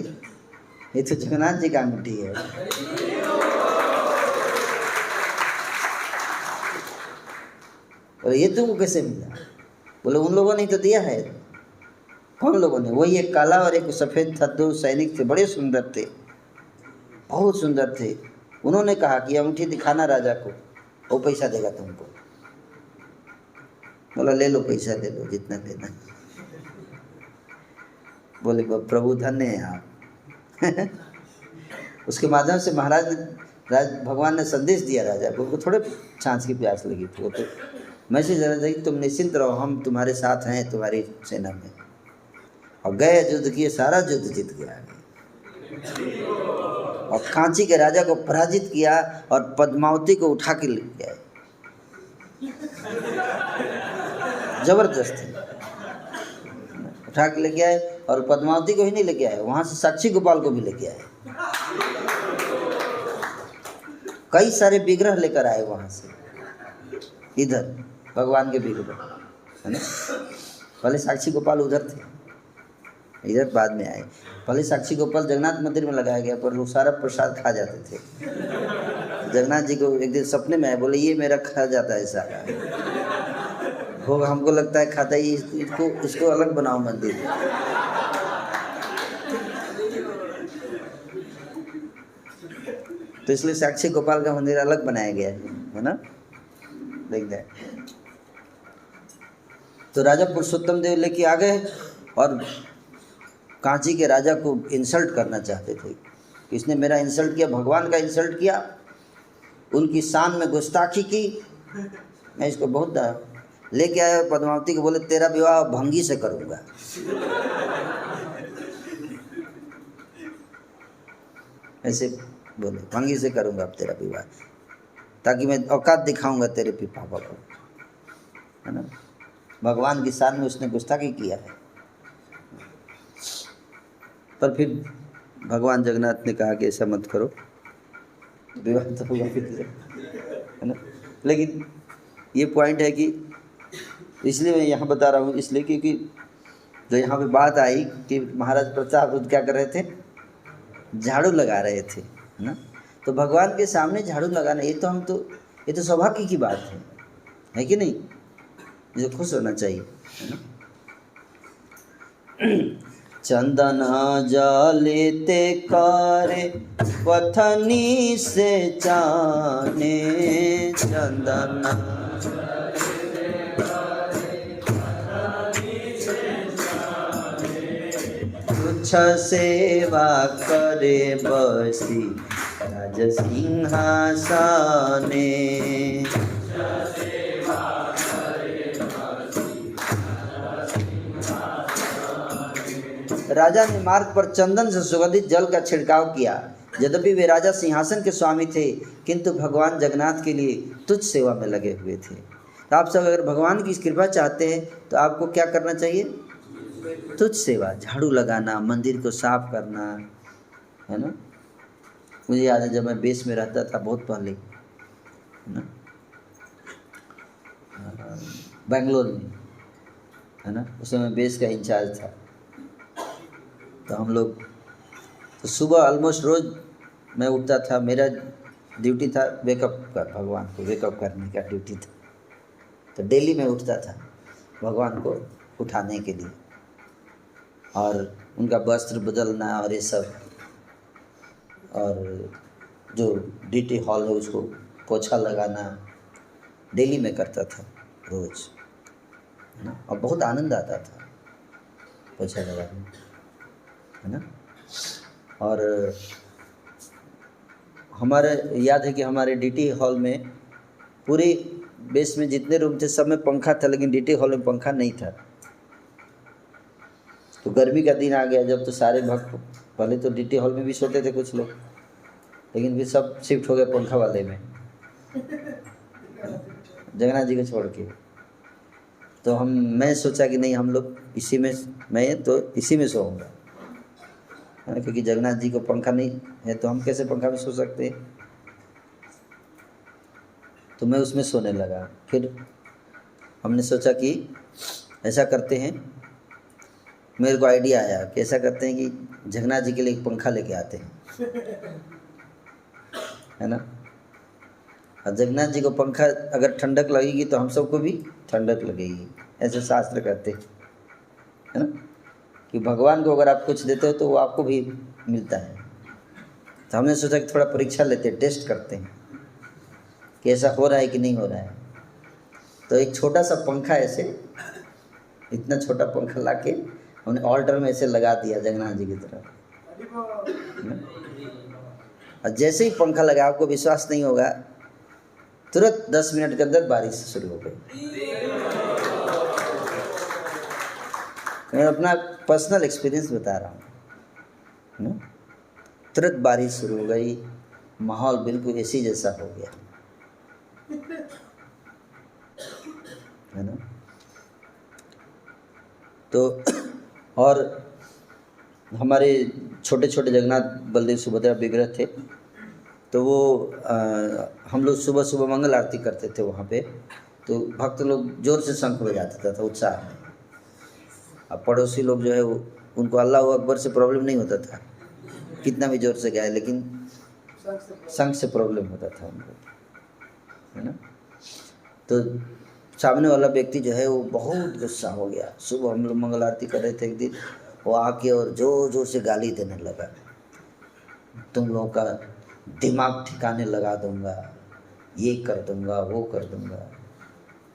ये तो जगन्नाथ जी का अंगूठी है। बोले ये तुमको कैसे मिला? बोले उन लोगों ने तो दिया है। कौन लोगों ने? वही एक काला और एक सफ़ेद था, 2 सैनिक थे, बड़े सुंदर थे, बहुत सुंदर थे। उन्होंने कहा कि अंगूठी दिखाना राजा को, वो पैसा देगा तुमको। बोला ले लो पैसा, ले लो जितना देना। बोले प्रभु धन्य है आप। उसके माध्यम से महाराज भगवान ने संदेश दिया राजा को, उनको थोड़े छाछ की प्यास लगी थी, वो तो मैसेज दे रहा था कि तुम निश्चिंत रहो, हम तुम्हारे साथ हैं, तुम्हारी सेना में। और गए, युद्ध किए, सारा युद्ध जीत गया, और कांची के राजा को पराजित किया, और पद्मावती को उठा के ले गए, जबरदस्ती उठा के लेके आए। और पद्मावती को ही नहीं लेके आए, वहाँ से साक्षी गोपाल को भी लेके आए, कई सारे विग्रह लेकर आए वहाँ से इधर, भगवान के विग्रह, है ना। पहले साक्षी गोपाल उधर थे, इधर बाद में आए। पहले साक्षी गोपाल जगन्नाथ मंदिर में लगाया गया, पर लोग सारा प्रसाद खा जाते थे। जगन्नाथ जी को एक दिन सपने में आए, बोले ये मेरा खा जाता है सारा, होगा, हमको लगता है खाता ही, इसको अलग बनाओ मंदिर। तो इसलिए साक्षी गोपाल का मंदिर अलग बनाया गया है ना, देख जाए। तो राजा पुरुषोत्तम देव लेके आ गए, और कांची के राजा को इंसल्ट करना चाहते थे। इसने मेरा इंसल्ट किया, भगवान का इंसल्ट किया, उनकी शान में गुस्ताखी की, मैं इसको बहुत लेके आया। पद्मावती को बोले तेरा विवाह भंगी से करूँगा। ऐसे बोले भंगी से करूँगा अब तेरा विवाह, ताकि मैं औकात दिखाऊंगा तेरे पापा को, है ना। भगवान की शान में उसने गुस्ताखी किया है। पर फिर भगवान जगन्नाथ ने कहा कि ऐसा मत करो, विवाह तो होगा फिर, है ना। लेकिन ये पॉइंट है कि इसलिए मैं यहाँ बता रहा हूँ, इसलिए क्योंकि जो यहाँ पे बात आई कि महाराज प्रताप क्या कर रहे थे, झाड़ू लगा रहे थे, है ना। तो भगवान के सामने झाड़ू लगाना, ये तो सौभाग्य की बात है कि नहीं, जो खुश होना चाहिए, है ना। चंदन जालेते कारे पथनी से चाने, चंदन तुच्छ सेवा करे बसी राज सिंहासने। राजा ने मार्ग पर चंदन से सुगंधित जल का छिड़काव किया। यद्यपि वे राजा सिंहासन के स्वामी थे, किंतु भगवान जगन्नाथ के लिए तुच्छ सेवा में लगे हुए थे। तो आप सब अगर भगवान की कृपा चाहते हैं तो आपको क्या करना चाहिए? तुच्छ सेवा, झाड़ू लगाना, मंदिर को साफ करना, है ना। मुझे याद है जब मैं बेस में रहता था बहुत पहले, है ना, बेंगलोर में, है ना, उस समय बेस का इंचार्ज था। तो हम लोग तो सुबह ऑलमोस्ट रोज़ मैं उठता था, मेरा ड्यूटी था वेकअप कर, भगवान को वेकअप करने का ड्यूटी था। तो डेली मैं उठता था भगवान को उठाने के लिए, और उनका वस्त्र बदलना और ये सब, और जो ड्यूटी हॉल है उसको पोछा लगाना, डेली में करता था रोज़, है ना। और बहुत आनंद आता था पोछा लगाने, है ना। और हमारे याद है कि हमारे डीटी हॉल में पूरे बेस में जितने रूम थे सब में पंखा था, लेकिन डीटी हॉल में पंखा नहीं था। तो गर्मी का दिन आ गया जब, तो सारे भक्त, पहले तो डीटी हॉल में भी सोते थे कुछ लोग, लेकिन फिर सब शिफ्ट हो गए पंखा वाले में, जगन्नाथ जी को छोड़ के। तो मैं सोचा कि नहीं, हम लोग इसी में, मैं तो इसी में सोऊंगा, है ना, क्योंकि जगन्नाथ जी को पंखा नहीं है तो हम कैसे पंखा में सो सकते हैं। तो मैं उसमें सोने लगा। फिर हमने सोचा कि ऐसा करते हैं, मेरे को आइडिया आया कि ऐसा करते हैं कि जगन्नाथ जी के लिए एक पंखा लेके आते हैं, है ना। और जगन्नाथ जी को पंखा अगर ठंडक लगेगी तो हम सबको भी ठंडक लगेगी, ऐसे शास्त्र कहते हैं, है ना, कि भगवान को अगर आप कुछ देते हो तो वो आपको भी मिलता है। तो हमने सोचा कि थोड़ा परीक्षा लेते हैं, टेस्ट करते हैं कि ऐसा हो रहा है कि नहीं हो रहा है। तो एक छोटा सा पंखा, ऐसे इतना छोटा पंखा लाके हमने ऑल्टर में ऐसे लगा दिया जगन्नाथ जी की तरफ, और जैसे ही पंखा लगा, आपको विश्वास नहीं होगा, तुरंत 10 मिनट के अंदर बारिश शुरू हो गई। मैं अपना पर्सनल एक्सपीरियंस बता रहा हूँ। तुरंत बारिश शुरू हो गई, माहौल बिल्कुल एसी जैसा हो गया, है ना। तो और हमारे छोटे छोटे जगन्नाथ बलदेव सुभद्रा विग्रह थे, तो वो हम लोग सुबह सुबह मंगल आरती करते थे वहाँ पे। तो भक्त लोग जोर से शंख बजाते था उत्साह में। अब पड़ोसी लोग जो है वो, उनको अल्लाह अकबर से प्रॉब्लम नहीं होता था, कितना भी जोर से गाए, लेकिन शंख से प्रॉब्लम होता था उनको, है ना। तो सामने वाला व्यक्ति जो है वो बहुत गुस्सा हो गया। सुबह हम लोग मंगल आरती कर रहे थे, एक दिन वो आके और जोर जोर से गाली देने लगा, तुम लोगों का दिमाग ठिकाने लगा दूंगा, ये कर दूंगा, वो कर दूंगा।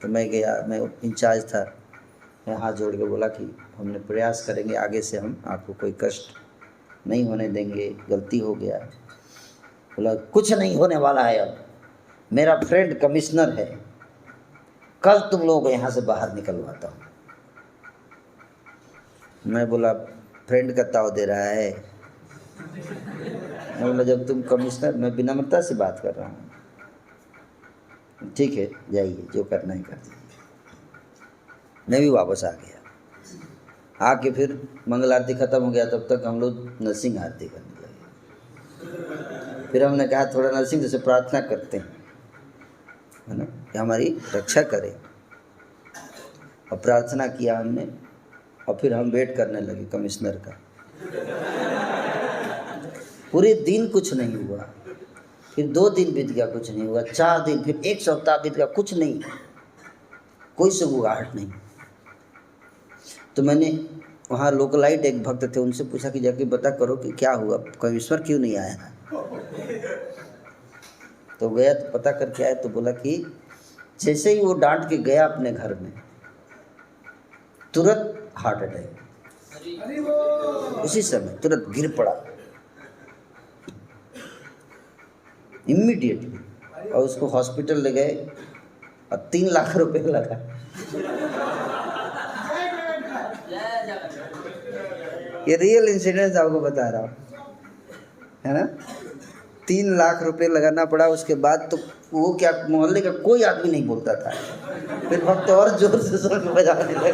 तो मैं गया, मैं इंचार्ज था, मैं हाथ जोड़ के बोला कि हमने प्रयास करेंगे, आगे से हम आपको कोई कष्ट नहीं होने देंगे, गलती हो गया। बोला कुछ नहीं होने वाला है, अब मेरा फ्रेंड कमिश्नर है, कल तुम लोगों को यहाँ से बाहर निकलवाता हूँ। मैं बोला फ्रेंड का ताव दे रहा है। मैं बोला जब तुम कमिश्नर, मैं विनम्रता से बात कर रहा हूँ, ठीक है जाइए, जो करना है कर दीजिए। मैं भी वापस आ गया। आके फिर मंगल आरती ख़त्म हो गया, तब तक हम लोग नरसिंह आरती करने लगे। फिर हमने कहा थोड़ा नरसिंह से प्रार्थना करते हैं, है ना, कि हमारी रक्षा करे। और प्रार्थना किया हमने, और फिर हम वेट करने लगे कमिश्नर का। पूरे दिन कुछ नहीं हुआ, फिर 2 दिन बीत गया, कुछ नहीं हुआ, 4 दिन, फिर 1 सप्ताह बीत गया, कुछ नहीं, कोई सुगुगाहट नहीं। तो मैंने वहाँ लोकलाइट एक भक्त थे, उनसे पूछा कि जाके पता करो कि क्या हुआ, कामेश्वर क्यों नहीं आया। तो गया तो पता करके आया, तो बोला कि जैसे ही वो डांट के गया अपने घर में, तुरंत हार्ट अटैक, उसी समय तुरंत गिर पड़ा इमीडिएटली, और उसको हॉस्पिटल ले गए और 3 लाख रुपए लगा। ये रियल इंसिडेंट आपको बता रहा हूँ, है ना। 3 लाख रुपए लगाना पड़ा। उसके बाद तो वो क्या, मोहल्ले का कोई आदमी नहीं बोलता था। फिर भक्त और जोर से शंख बजाने लगे।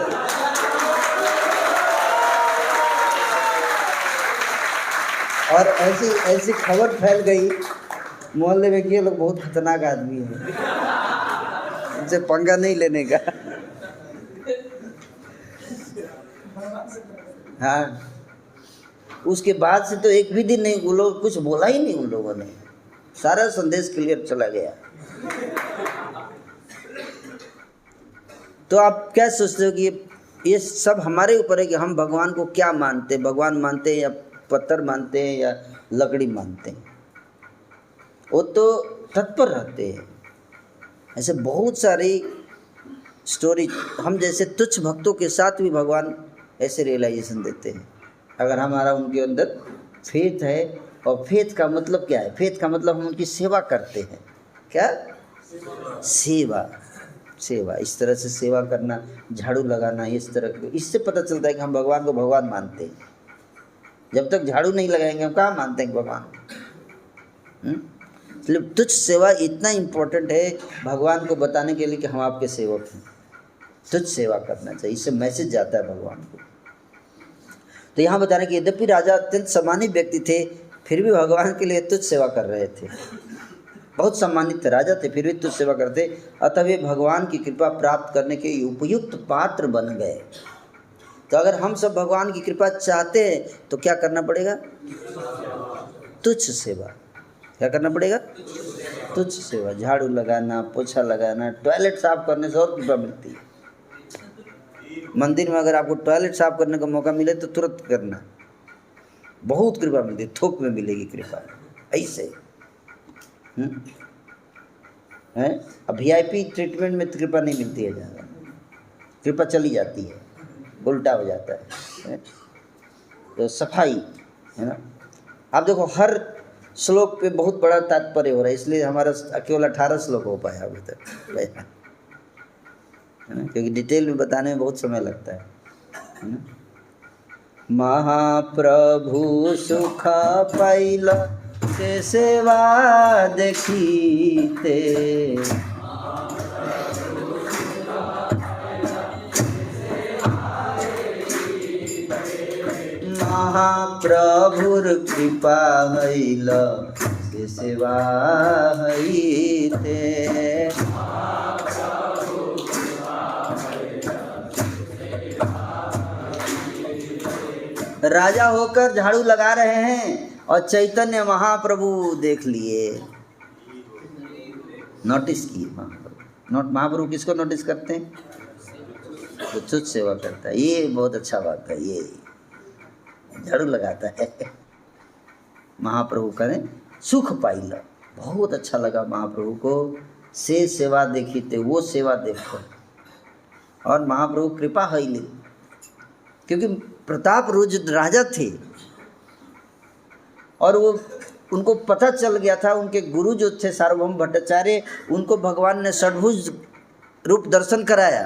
और ऐसी खबर फैल गई मोहल्ले में कि ये लोग बहुत खतरनाक आदमी है, इनसे पंगा नहीं लेने का। हाँ, उसके बाद से तो एक भी दिन नहीं, वो लोग कुछ बोला ही नहीं, उन लोगों ने सारा संदेश क्लियर चला गया। तो आप क्या सोचते हो कि ये सब हमारे ऊपर है कि हम भगवान को क्या मानते हैं? भगवान मानते हैं या पत्थर मानते हैं या लकड़ी मानते हैं? वो तो तत्पर रहते हैं। ऐसे बहुत सारी स्टोरी, हम जैसे तुच्छ भक्तों के साथ भी भगवान ऐसे रियलाइजेशन देते हैं, अगर हमारा उनके अंदर फेथ है। और फेथ का मतलब क्या है? फेथ का मतलब हम उनकी सेवा करते हैं। क्या? सेवा। इस तरह से सेवा करना, झाड़ू लगाना, इस तरह के, इससे पता चलता है कि हम भगवान को भगवान मानते हैं। जब तक झाड़ू नहीं लगाएंगे हम कहाँ मानते हैं भगवान? इसलिए तुच्छ सेवा इतना इम्पोर्टेंट है भगवान को बताने के लिए कि हम आपके सेवक हैं। तुच्छ सेवा करना चाहिए, इससे मैसेज जाता है भगवान को। तो यहाँ बता रहे कि यद्यपि राजा अत्यंत सम्मानित व्यक्ति थे, फिर भी भगवान के लिए तुच्छ सेवा कर रहे थे। बहुत सम्मानित राजा थे, फिर भी तुच्छ सेवा करते। अतः वे भगवान की कृपा प्राप्त करने के उपयुक्त पात्र बन गए। तो अगर हम सब भगवान की कृपा चाहते हैं तो क्या करना पड़ेगा? तुच्छ सेवा। क्या करना पड़ेगा? तुच्छ सेवा। झाड़ू लगाना, पोछा लगाना, टॉयलेट साफ करने से और कृपा मिलती है। मंदिर में अगर आपको टॉयलेट साफ करने का मौका मिले तो तुरंत करना, बहुत कृपा मिलती है, थोक में मिलेगी कृपा। ऐसे है। अब VIP ट्रीटमेंट में कृपा नहीं मिलती है ज़्यादा, कृपा चली जाती है, उल्टा हो जाता है। तो सफाई है ना। आप देखो हर श्लोक पे बहुत बड़ा तात्पर्य हो रहा है, इसलिए हमारा केवल 18 श्लोक हो पाया अभी तक, है ना, क्योंकि डिटेल में बताने में बहुत समय लगता है ना। महाप्रभु सुख पाइल से सेवा देखीते, महाप्रभुर कृपा हईल से सेवा हईते। राजा होकर झाड़ू लगा रहे हैं और चैतन्य महाप्रभु देख लिए, नोटिस किए महाप्रभु। महाप्रभु किसको नोटिस करते हैं? तो तुच्छ सेवा करता है। ये बहुत अच्छा बात है, ये झाड़ू लगाता है। महाप्रभु करें सुख पाइला, बहुत अच्छा लगा महाप्रभु को। से सेवा देखी थे, वो सेवा देखो। और महाप्रभु कृपा हईले, क्योंकि प्रताप रुद्र राजा थे और वो उनको पता चल गया था, उनके गुरु जो थे सार्वभौम भट्टाचार्य, उनको भगवान ने षड्भुज रूप दर्शन कराया।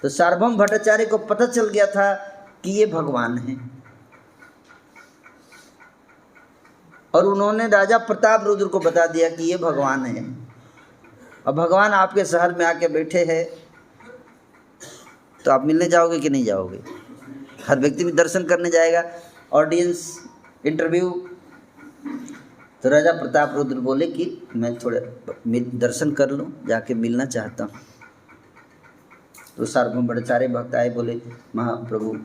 तो सार्वभौम भट्टाचार्य को पता चल गया था कि ये भगवान है, और उन्होंने राजा प्रताप रुद्र को बता दिया कि ये भगवान है। और भगवान आपके शहर में आके बैठे हैं, तो आप मिलने जाओगे कि नहीं जाओगे? हर व्यक्ति भी दर्शन करने जाएगा, ऑडियंस, इंटरव्यू। तो राजा प्रताप रुद्र बोले कि मैं थोड़ा दर्शन कर लूँ, जाके मिलना चाहता हूँ। तो सार्वभौम भट्टाचार्य भक्त आए, बोले महाप्रभु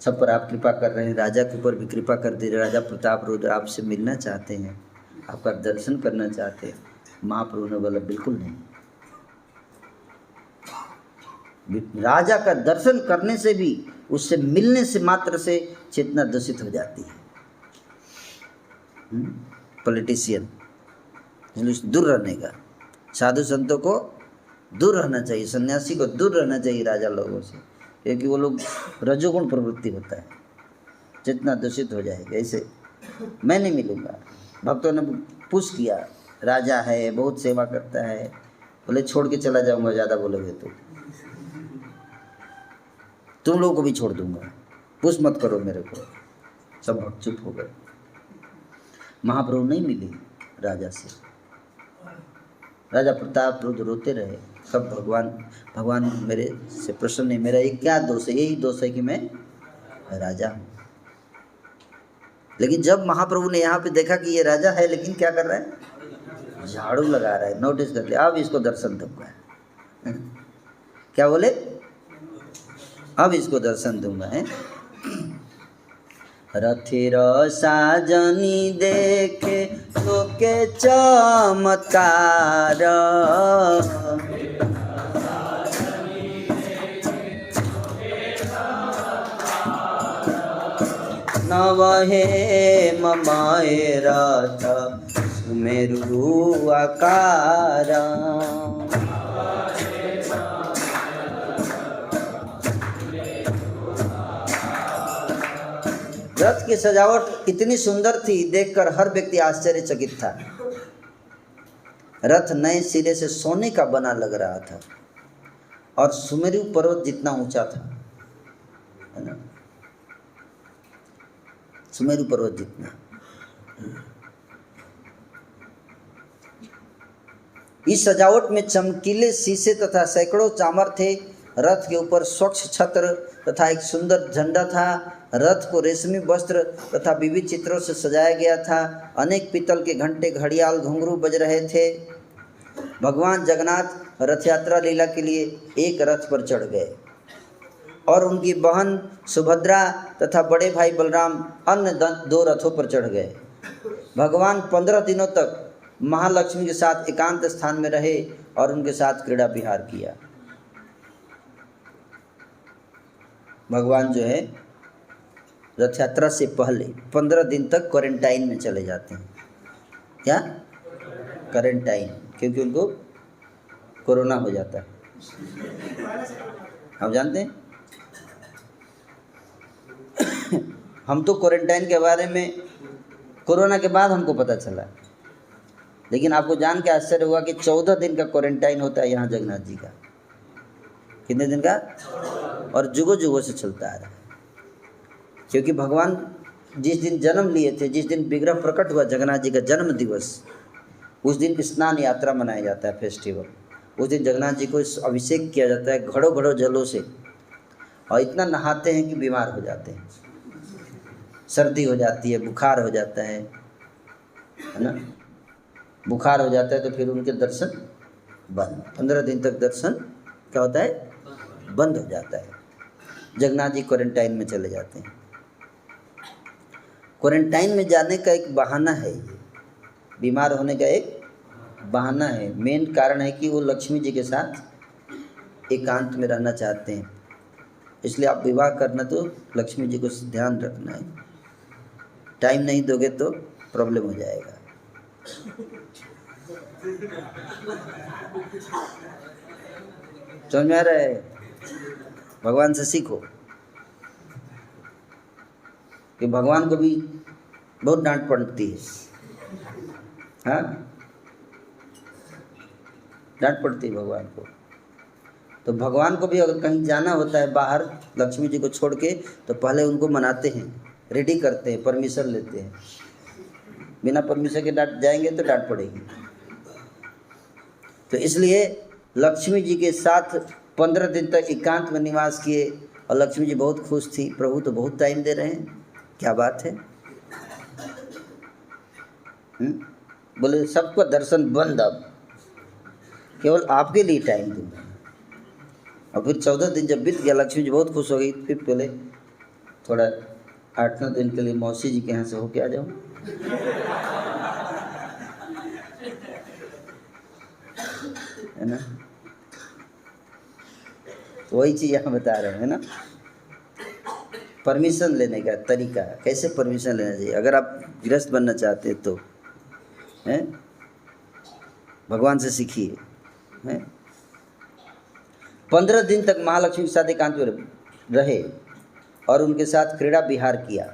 सब पर आप कृपा कर रहे हैं, राजा के ऊपर भी कृपा कर दीजिए। राजा प्रताप रुद्र आपसे मिलना चाहते हैं, आपका दर्शन करना चाहते हैं। महाप्रभु ने बोला बिल्कुल नहीं। राजा का दर्शन करने से भी, उससे मिलने से मात्र से चेतना दूषित हो जाती है। पॉलिटिशियन, इसलिए दूर रहने का, साधु संतों को दूर रहना चाहिए, सन्यासी को दूर रहना चाहिए राजा लोगों से, क्योंकि वो लोग रजोगुण प्रवृत्ति होता है, चेतना दूषित हो जाएगा। ऐसे मैं नहीं मिलूँगा। भक्तों ने पुश किया, राजा है, बहुत सेवा करता है, बोले छोड़ के चला जाऊँगा, ज़्यादा बोलोगे तो तुम लोगों को भी छोड़ दूँगा, पुश मत करो मेरे को। सब भक्त चुप हो गए। महाप्रभु नहीं मिली राजा से, राजा प्रताप रोज रोते रहे, सब भगवान मेरे से प्रसन्न है, मेरा एक क्या दोष है, यही दोष है कि मैं राजा हूँ। लेकिन जब महाप्रभु ने यहाँ पे देखा कि ये राजा है, लेकिन क्या कर रहा है, झाड़ू लगा रहा है, नोटिस कर लिया, अब इसको दर्शन दूंगा। क्या बोले, अब इसको दर्शन दूंगा है। रथिर साजनी देखे तो के चमत्कार, नवहे ममाए रथ सुमेरु आकार। रथ की सजावट इतनी सुंदर थी, देखकर हर व्यक्ति आश्चर्यचकित था। रथ नए सिरे से सोने का बना लग रहा था और सुमेरु पर्वत जितना ऊंचा था, है ना, सुमेरु पर्वत जितना। इस सजावट में चमकीले शीशे तथा सैकड़ों चामर थे। रथ के ऊपर स्वच्छ छत्र तथा एक सुंदर झंडा था। रथ को रेशमी वस्त्र तथा विविध चित्रों से सजाया गया था। अनेक पीतल के घंटे, घड़ियाल, घुंघरू बज रहे थे। भगवान जगन्नाथ रथ यात्रा लीला के लिए एक रथ पर चढ़ गए और उनकी बहन सुभद्रा तथा बड़े भाई बलराम अन्य 2 रथों पर चढ़ गए। भगवान 15 दिनों तक महालक्ष्मी के साथ एकांत स्थान में रहे और उनके साथ क्रीड़ा विहार किया। भगवान जो है रथ यात्रा से पहले 15 दिन तक क्वारंटाइन में चले जाते हैं। क्या क्वारंटाइन? क्योंकि उनको कोरोना हो जाता है, आप जानते हैं। हम तो क्वारंटाइन के बारे में कोरोना के बाद हमको पता चला, लेकिन आपको जान के आश्चर्य हुआ कि 14 दिन का क्वारंटाइन होता है यहाँ जगन्नाथ जी का। कितने दिन का? और जुगों जुगों से चलता आ रहा है, क्योंकि भगवान जिस दिन जन्म लिए थे, जिस दिन विग्रह प्रकट हुआ जगन्नाथ जी का जन्म दिवस, उस दिन स्नान यात्रा मनाया जाता है, फेस्टिवल। उस दिन जगन्नाथ जी को अभिषेक किया जाता है घड़ों घड़ों जलों से, और इतना नहाते हैं कि बीमार हो जाते हैं, सर्दी हो जाती है, बुखार हो जाता है ना। बुखार हो जाता है तो फिर उनके दर्शन बंद, 15 दिन तक दर्शन क्या होता है, बंद हो जाता है। जगन्नाथ जी क्वारंटाइन में चले जाते हैं। क्वारंटाइन में जाने का एक बहाना है, बीमार होने का एक बहाना है। मेन कारण है कि वो लक्ष्मी जी के साथ एकांत में रहना चाहते हैं, इसलिए आप विवाह करना तो लक्ष्मी जी को ध्यान रखना है। टाइम नहीं दोगे तो प्रॉब्लम हो जाएगा। समझ में आ रहा है? भगवान से सीखो कि भगवान को भी बहुत डांट पड़ती है। हाँ, डांट पड़ती है भगवान को। तो भगवान को भी अगर कहीं जाना होता है बाहर लक्ष्मी जी को छोड़ के, तो पहले उनको मनाते हैं, रेडी करते हैं, परमिशन लेते हैं। बिना परमिशन के डांट जाएंगे तो डांट पड़ेगी। तो इसलिए लक्ष्मी जी के साथ 15 दिन तक एकांत में निवास किए और लक्ष्मी जी बहुत खुश थी। प्रभु तो बहुत टाइम दे रहे हैं, क्या बात है। बोले सबका दर्शन बंद, अब केवल आपके लिए टाइम दूंगा। और फिर 14 दिन जब बीत गया, लक्ष्मी जी बहुत खुश हो गई। फिर पहले थोड़ा 8-9 दिन के लिए मौसी जी के यहाँ से होके आ जाओ। है ना। तो वही चीज़ यहाँ बता रहे हैं ना, परमिशन लेने का तरीका, कैसे परमिशन लेना चाहिए अगर आप गृहस्थ बनना चाहते हैं तो, हैं, भगवान से सीखिए। हैं, 15 दिन तक महालक्ष्मी के साथ एकांत में रहे और उनके साथ क्रीड़ा विहार किया।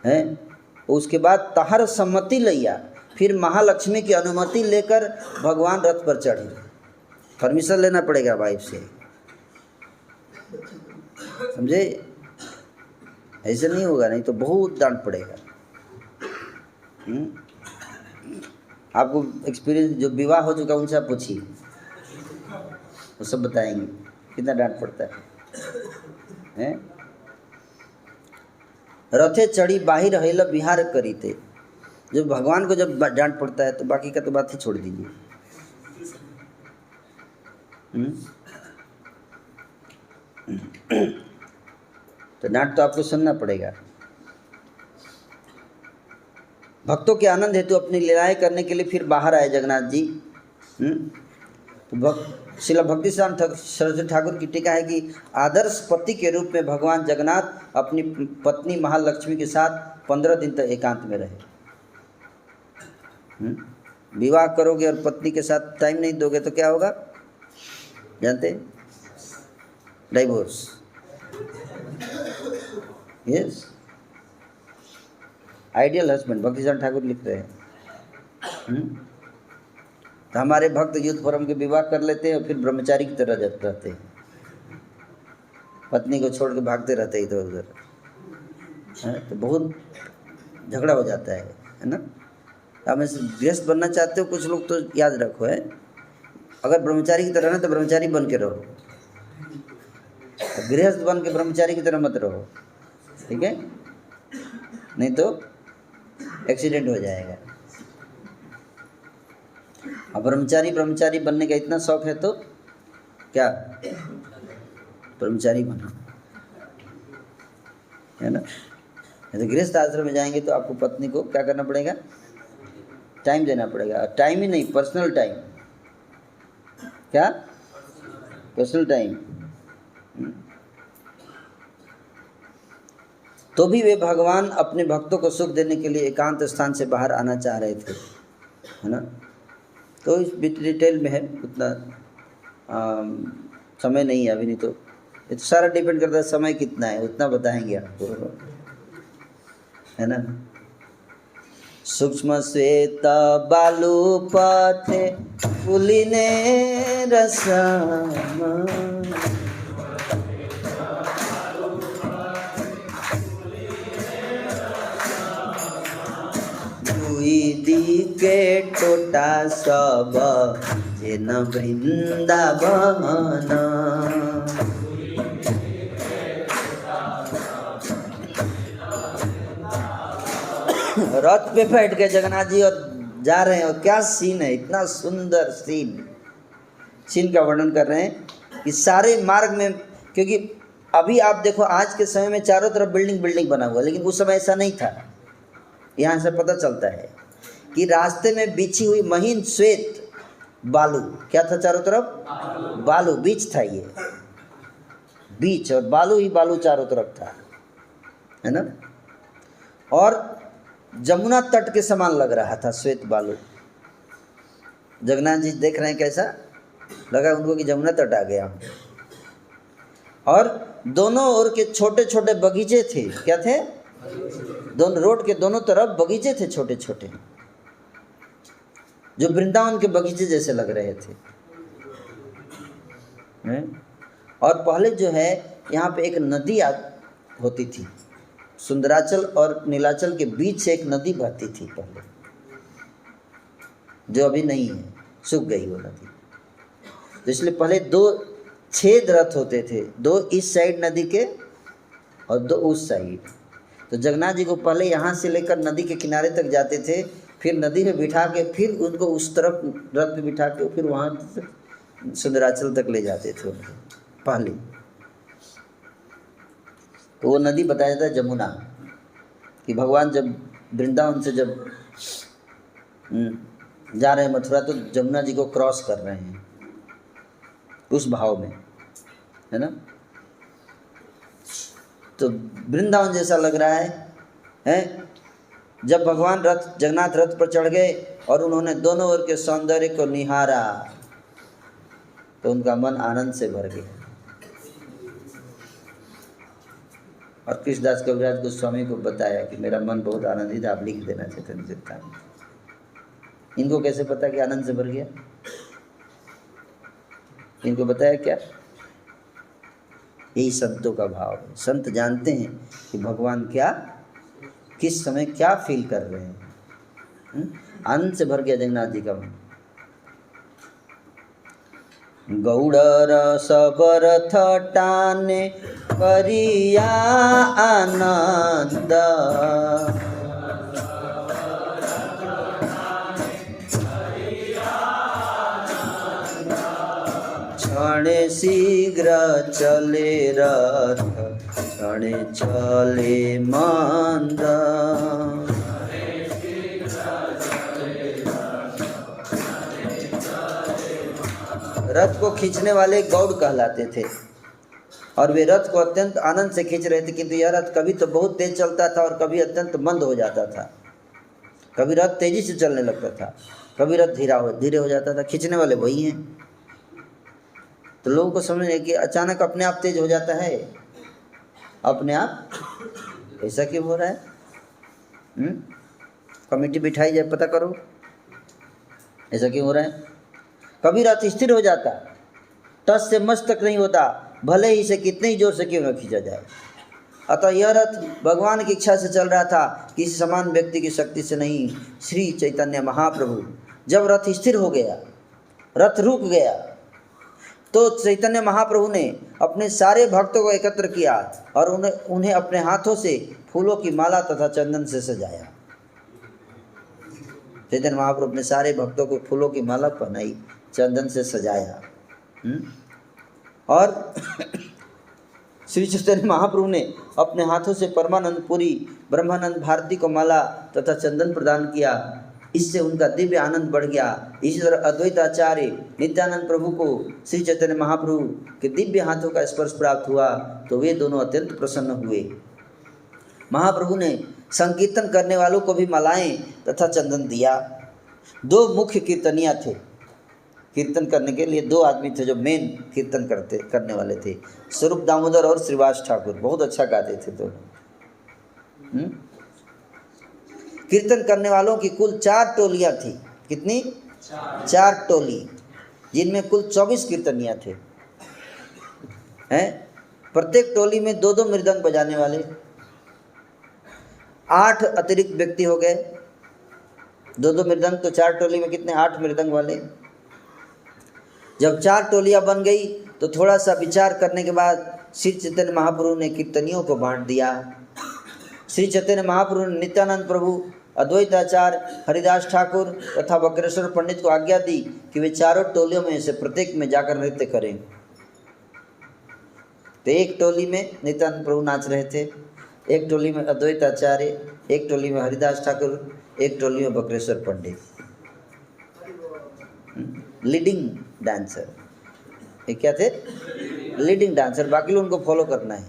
हैं, उसके बाद तहर सम्मति लिया, फिर महालक्ष्मी की अनुमति लेकर भगवान रथ पर चढ़े। परमिशन लेना पड़ेगा वाइफ से, समझे? ऐसे नहीं होगा, नहीं तो बहुत डांट पड़ेगा। आपको एक्सपीरियंस जो विवाह हो चुका उनसे आप पूछिए, वो सब बताएंगे कितना डांट पड़ता है। रथे चढ़ी बाहिर रहेला विहार करी थे। जब भगवान को जब डांट पड़ता है तो बाकी का तो बात ही छोड़ दीजिए। तो डांट तो आपको सुनना पड़ेगा। भक्तों के आनंद हेतु अपनी लीलाएं करने के लिए फिर बाहर आए जगन्नाथ जी। तो श्रील भक्ति सरस्वती ठाकुर की टीका है कि आदर्श पति के रूप में भगवान जगन्नाथ अपनी पत्नी महालक्ष्मी के साथ 15 दिन तक एकांत में रहे। विवाह करोगे और पत्नी के साथ टाइम नहीं दोगे तो क्या होगा जानते? Divorce. Yes, ideal husband Bhakticharan Thakur लिख रहे हैं। तो हमारे भक्त यूथ फोरम के विवाह कर लेते हैं और फिर ब्रह्मचारी की तरह रहते हैं, पत्नी को छोड़ के भागते रहते हैं इधर उधर। तो बहुत झगड़ा हो जाता है ना। आप ऐसे गृहस्थ बनना चाहते हो कुछ लोग तो याद रखो, है अगर ब्रह्मचारी की तरह ना तो ब्रह्मचारी बन के रहो, गृहस्थ बन के ब्रह्मचारी की तरह मत रहो, ठीक है? नहीं तो एक्सीडेंट हो जाएगा। अब ब्रह्मचारी बनने का इतना शौक है तो क्या ब्रह्मचारी बनो, है ना? तो गृहस्थ आश्रम में जाएंगे तो आपको पत्नी को क्या करना पड़ेगा? टाइम देना पड़ेगा। टाइम ही नहीं, पर्सनल टाइम। क्या? Personal time. तो भी वे भगवान अपने भक्तों को सुख देने के लिए एकांत स्थान से बाहर आना चाह रहे थे, है ना? तो इस डिटेल में है, उतना समय नहीं है अभी, नहीं तो ये तो सारा डिपेंड करता है समय कितना है, उतना बताएंगे आपको, है ना? सूक्ष्म श्वेत बालू पथे पुलिने रसम, दी के टोटा सब जेन वृंदावन। रथ पे बैठ के जगन्नाथ जी और जा रहे हैं, और क्या सीन है, इतना सुंदर सीन का वर्णन कर रहे हैं कि सारे मार्ग में, क्योंकि अभी आप देखो आज के समय में चारों तरफ बिल्डिंग बना हुआ, लेकिन उस समय ऐसा नहीं था। यहाँ से पता चलता है कि रास्ते में बिछी हुई महीन श्वेत बालू, क्या था चारों तरफ? बालू, बीच था ये, बीच और बालू ही बालू चारों तरफ था, है ना? और जमुना तट के समान लग रहा था श्वेत बालू। जगन्नाथ जी देख रहे हैं, कैसा लगा उनको कि जमुना तट आ गया। और दोनों ओर के छोटे छोटे बगीचे थे, क्या थे? दोनों रोड के दोनों तरफ बगीचे थे छोटे छोटे, जो वृंदावन के बगीचे जैसे लग रहे थे। और पहले जो है यहाँ पे एक नदी होती थी, सुंदराचल और नीलाचल के बीच से एक नदी बहती थी पहले, जो अभी नहीं है, सूख गई वो नदी। तो इसलिए पहले 2 छेद रथ होते थे, 2 इस साइड नदी के और 2 उस साइड। तो जगन्नाथ जी को पहले यहाँ से लेकर नदी के किनारे तक जाते थे, फिर नदी में बिठा के फिर उनको उस तरफ रथ में बिठा के फिर वहाँ सुंदराचल तक ले जाते थे उनको पहले। तो वो नदी बताया जाता है जमुना, कि भगवान जब वृंदावन से जब जा रहे हैं मथुरा, तो जमुना जी को क्रॉस कर रहे हैं उस भाव में। है ना। तो वृंदावन जैसा लग रहा है? जब भगवान जगन्नाथ रथ पर चढ़ गए और उन्होंने दोनों ओर के सौंदर्य को निहारा तो उनका मन आनंद से भर गया। और कृष्णदास कविराज गोस्वामी को बताया कि मेरा मन बहुत आनंदित, आप लिख देना चाहते हैं चित्ता में। इनको कैसे पता कि आनंद से भर गया? इनको बताया क्या? यही संतों का भाव है। संत जानते हैं कि भगवान क्या किस समय क्या फील कर रहे हैं। आनंद से भर गया जगन्नाथ जी का मन। गौड़ रस बरथ टाने करिया आनंद, क्षणे शीघ्र चले रथ, क्षणे चले मंद। रथ को खींचने वाले गौड़ कहलाते थे और वे रथ को अत्यंत आनंद से खींच रहे थे, किंतु यह रथ कभी तो बहुत तेज चलता था और कभी अत्यंत मंद हो जाता था। कभी रथ तेजी से चलने लगता था, कभी रथ धीरे हो जाता था। खींचने वाले वही हैं। तो लोगों को समझ नहीं कि अचानक अपने आप तेज हो जाता है, अपने आप ऐसा क्यों हो रहा है? कमेटी बिठाई जाए, पता करो ऐसा क्यों हो रहा है। कभी रथ स्थिर हो जाता, टस से मस तक नहीं होता, भले ही इसे कितने ही जोर से क्यों न खींचा जाए। अतः यह रथ भगवान की इच्छा से चल रहा था, किसी समान व्यक्ति की शक्ति से नहीं। श्री चैतन्य महाप्रभु जब रथ स्थिर हो गया, रथ रुक गया, तो चैतन्य महाप्रभु ने अपने सारे भक्तों को एकत्र किया और उन्हें अपने हाथों से फूलों की माला तथा चंदन से सजाया। चैतन्य महाप्रभु ने सारे भक्तों को फूलों की माला पहनाई, चंदन से सजाया। और श्री चैतन्य महाप्रभु ने अपने हाथों से परमानंद पुरी, ब्रह्मानंद भारती को माला तथा चंदन प्रदान किया। इससे उनका दिव्य आनंद बढ़ गया। इसी तरह अद्वैताचार्य नित्यानंद प्रभु को श्री चैतन्य महाप्रभु के दिव्य हाथों का स्पर्श प्राप्त हुआ तो वे दोनों अत्यंत प्रसन्न हुए। महाप्रभु ने संकीर्तन करने वालों को भी मालाएं तथा चंदन दिया। दो मुख्य कीर्तनिया थे। कीर्तन करने के लिए दो आदमी थे जो मेन कीर्तन करने वाले थे, स्वरूप दामोदर और श्रीवास ठाकुर। बहुत अच्छा गाते थे दोनों। कीर्तन करने वालों की कुल 4 टोलियां थी। कितनी? 4 टोली, जिनमें कुल 24 कीर्तनिया थे। प्रत्येक टोली में 2-2 मृदंग बजाने वाले। 8 अतिरिक्त व्यक्ति हो गए। 2-2 मृदंग, तो 4 टोली में कितने? 8 मृदंग वाले। जब 4 टोलियां बन गई तो थोड़ा सा विचार करने के बाद श्री चैतन्य महाप्रभु ने कीर्तनियों को बांट दिया। श्री चैतन्य महाप्रभु ने नित्यानंद प्रभु, अद्वैताचार्य, हरिदास ठाकुर तथा वक्रेश्वर पंडित को आज्ञा दी कि वे चारों टोलियों में से प्रत्येक में जाकर नृत्य करें। तो एक टोली में नित्यानंद प्रभु नाच रहे थे, एक टोली में अद्वैताचार्य, एक टोली में हरिदास ठाकुर, एक टोली में वक्रेश्वर पंडित। लीडिंग डांसर, ये क्या थे? Leading dancer. बाकी लोग उनको फॉलो करना है,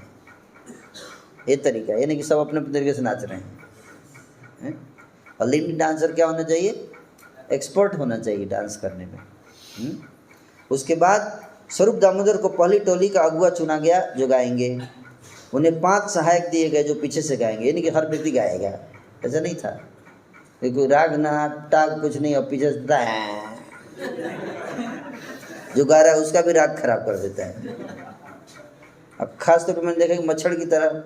ये तरीका है। यानी कि सब अपने तरीके से नाच रहे हैं। और लीडिंग डांसर क्या होना चाहिए? एक्सपर्ट होना चाहिए डांस करने में। उसके बाद स्वरूप दामोदर को पहली टोली का अगुआ चुना गया जो गाएंगे। उन्हें 5 सहायक दिए गए जो पीछे से गाएंगे, यानी कि हर व्यक्ति गाएगा। ऐसा नहीं था कोई राग ना टाग कुछ नहीं, और पीछे से जो गा रहा है उसका भी राग खराब कर देता है। अब खास तौर पर मैंने देखा कि मच्छर की तरह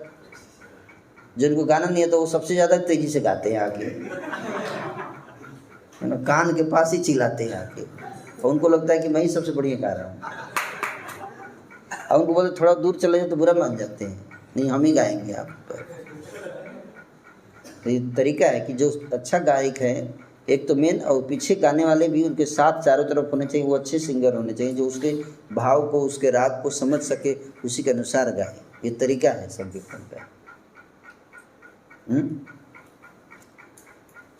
जिनको गाना नहीं है तो वो सबसे ज़्यादा तेजी से गाते हैं आके, है ना, कान के पास ही चिल्लाते हैं आके, और उनको लगता है कि मैं ही सबसे बढ़िया गा रहा हूँ। और उनको बोलते थोड़ा दूर चले जाए तो बुरा मान जाते हैं, नहीं हम ही गाएंगे आप पर। तो ये तरीका है कि जो अच्छा गायक है, एक तो मेन, और पीछे गाने वाले भी उनके साथ चारों तरफ होने चाहिए। वो अच्छे सिंगर होने चाहिए जो उसके भाव को, उसके राग को समझ सके, उसी के अनुसार गाए। ये तरीका है संकीर्तन का।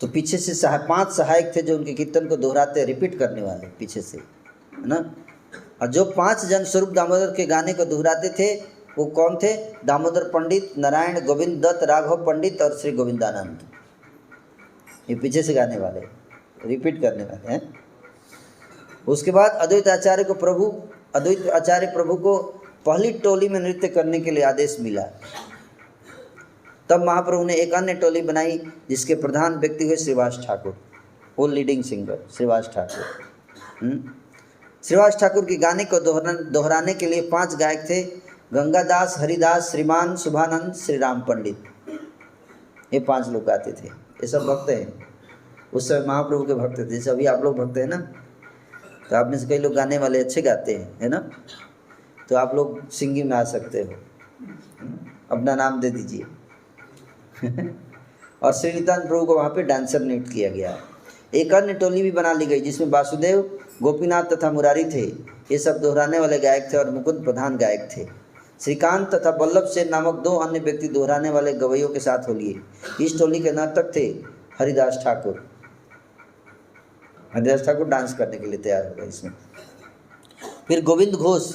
तो पीछे से 5 सहायक थे जो उनके कीर्तन को दोहराते, रिपीट करने वाले पीछे से, है ना। और जो 5 जन स्वरूप दामोदर के गाने को दोहराते थे वो कौन थे? दामोदर पंडित, नारायण, गोविंद दत्त, राघव पंडित और श्री गोविंदानंद। ये पीछे से गाने वाले, रिपीट करने वाले हैं। उसके बाद अद्वैत आचार्य प्रभु को पहली टोली में नृत्य करने के लिए आदेश मिला। तब महाप्रभु ने एक अन्य टोली बनाई जिसके प्रधान व्यक्ति हुए श्रीवास ठाकुर, वो लीडिंग सिंगर श्रीवास ठाकुर। श्रीवास ठाकुर के गाने को दोहराने के लिए 5 गायक थे, गंगादास, हरिदास, श्रीमान, शुभानंद, श्री राम पंडित। ये 5 लोग गाते थे। ये सब भक्त हैं, उस समय महाप्रभु के भक्त थे। जैसे अभी आप लोग भक्त हैं ना, तो आप में से कई लोग गाने वाले अच्छे गाते हैं, है ना, तो आप लोग सिंगिंग में आ सकते हो, अपना नाम दे दीजिए। और श्री नित्यानंद प्रभु को वहाँ पे डांसर नियुक्त किया गया। एक अन्य टोली भी बना ली गई जिसमें वासुदेव, गोपीनाथ तथा मुरारी थे। ये सब दोहराने वाले गायक थे और मुकुंद प्रधान गायक थे। श्रीकांत तथा बल्लभ सेन नामक 2 अन्य व्यक्ति दोहराने वाले गवैयों के साथ हो लिए। इस टोली के नर्तक थे हरिदास ठाकुर। हरिदास ठाकुर डांस करने के लिए तैयार हो गए इसमें। फिर गोविंद घोष,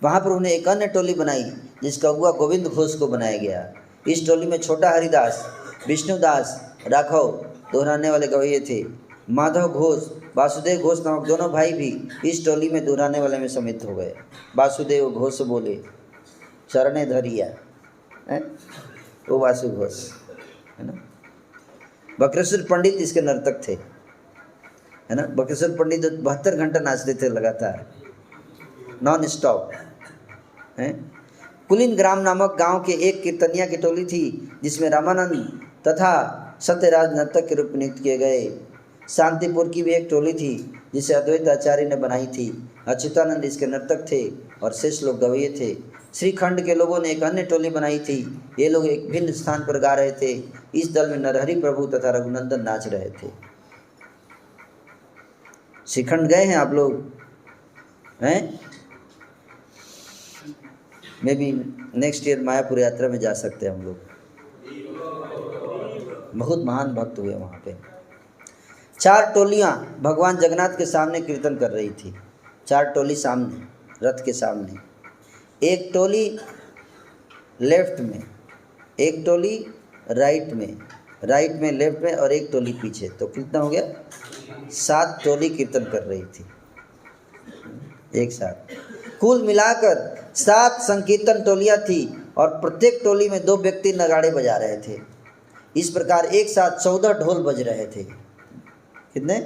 वहाँ पर उन्हें एक अन्य टोली बनाई जिसका अगुआ गोविंद घोष को बनाया गया। इस टोली में छोटा हरिदास, विष्णुदास, राघव दोहराने वाले गवैये थे। माधव घोष, वासुदेव घोष नामक दोनों भाई भी इस टोली में दोहराने वाले में सम्मिलित हो गए। वासुदेव घोष बोले चरणे धरिया, वो वासु घोष है ना। बक्रेश्वर पंडित इसके नर्तक थे, है ना। बक्रेश्वर पंडित 72 घंटा नाचते थे लगातार, नॉन स्टॉप है। कुलीन ग्राम नामक गांव के एक कीर्तनिया की टोली थी जिसमें रामानंद तथा सत्यराज नर्तक के रूप में नियुक्त किए गए। शांतिपुर की भी एक टोली थी जिसे अद्वैत आचार्य ने बनाई थी। अच्युतानंद इसके नर्तक थे और शेष लोग गवैये थे। श्रीखंड के लोगों ने एक अन्य टोली बनाई थी। ये लोग एक भिन्न स्थान पर गा रहे थे। इस दल में नरहरि प्रभु तथा रघुनंदन नाच रहे थे। श्रीखंड गए हैं आप लोग हैं? मे भी नेक्स्ट ईयर मायापुर यात्रा में जा सकते हैं हम लोग। बहुत महान भक्त हुए वहाँ पे। 4 टोलियाँ भगवान जगन्नाथ के सामने कीर्तन कर रही थी। 4 टोली सामने, रथ के सामने। एक टोली लेफ्ट में, एक टोली राइट में, लेफ्ट में और एक टोली पीछे। तो कितना हो गया? 7 टोली कीर्तन कर रही थी एक साथ। कुल मिलाकर 7 संकीर्तन टोलियाँ थी और प्रत्येक टोली में 2 व्यक्ति नगाड़े बजा रहे थे। इस प्रकार एक साथ 14 ढोल बज रहे थे। कितने?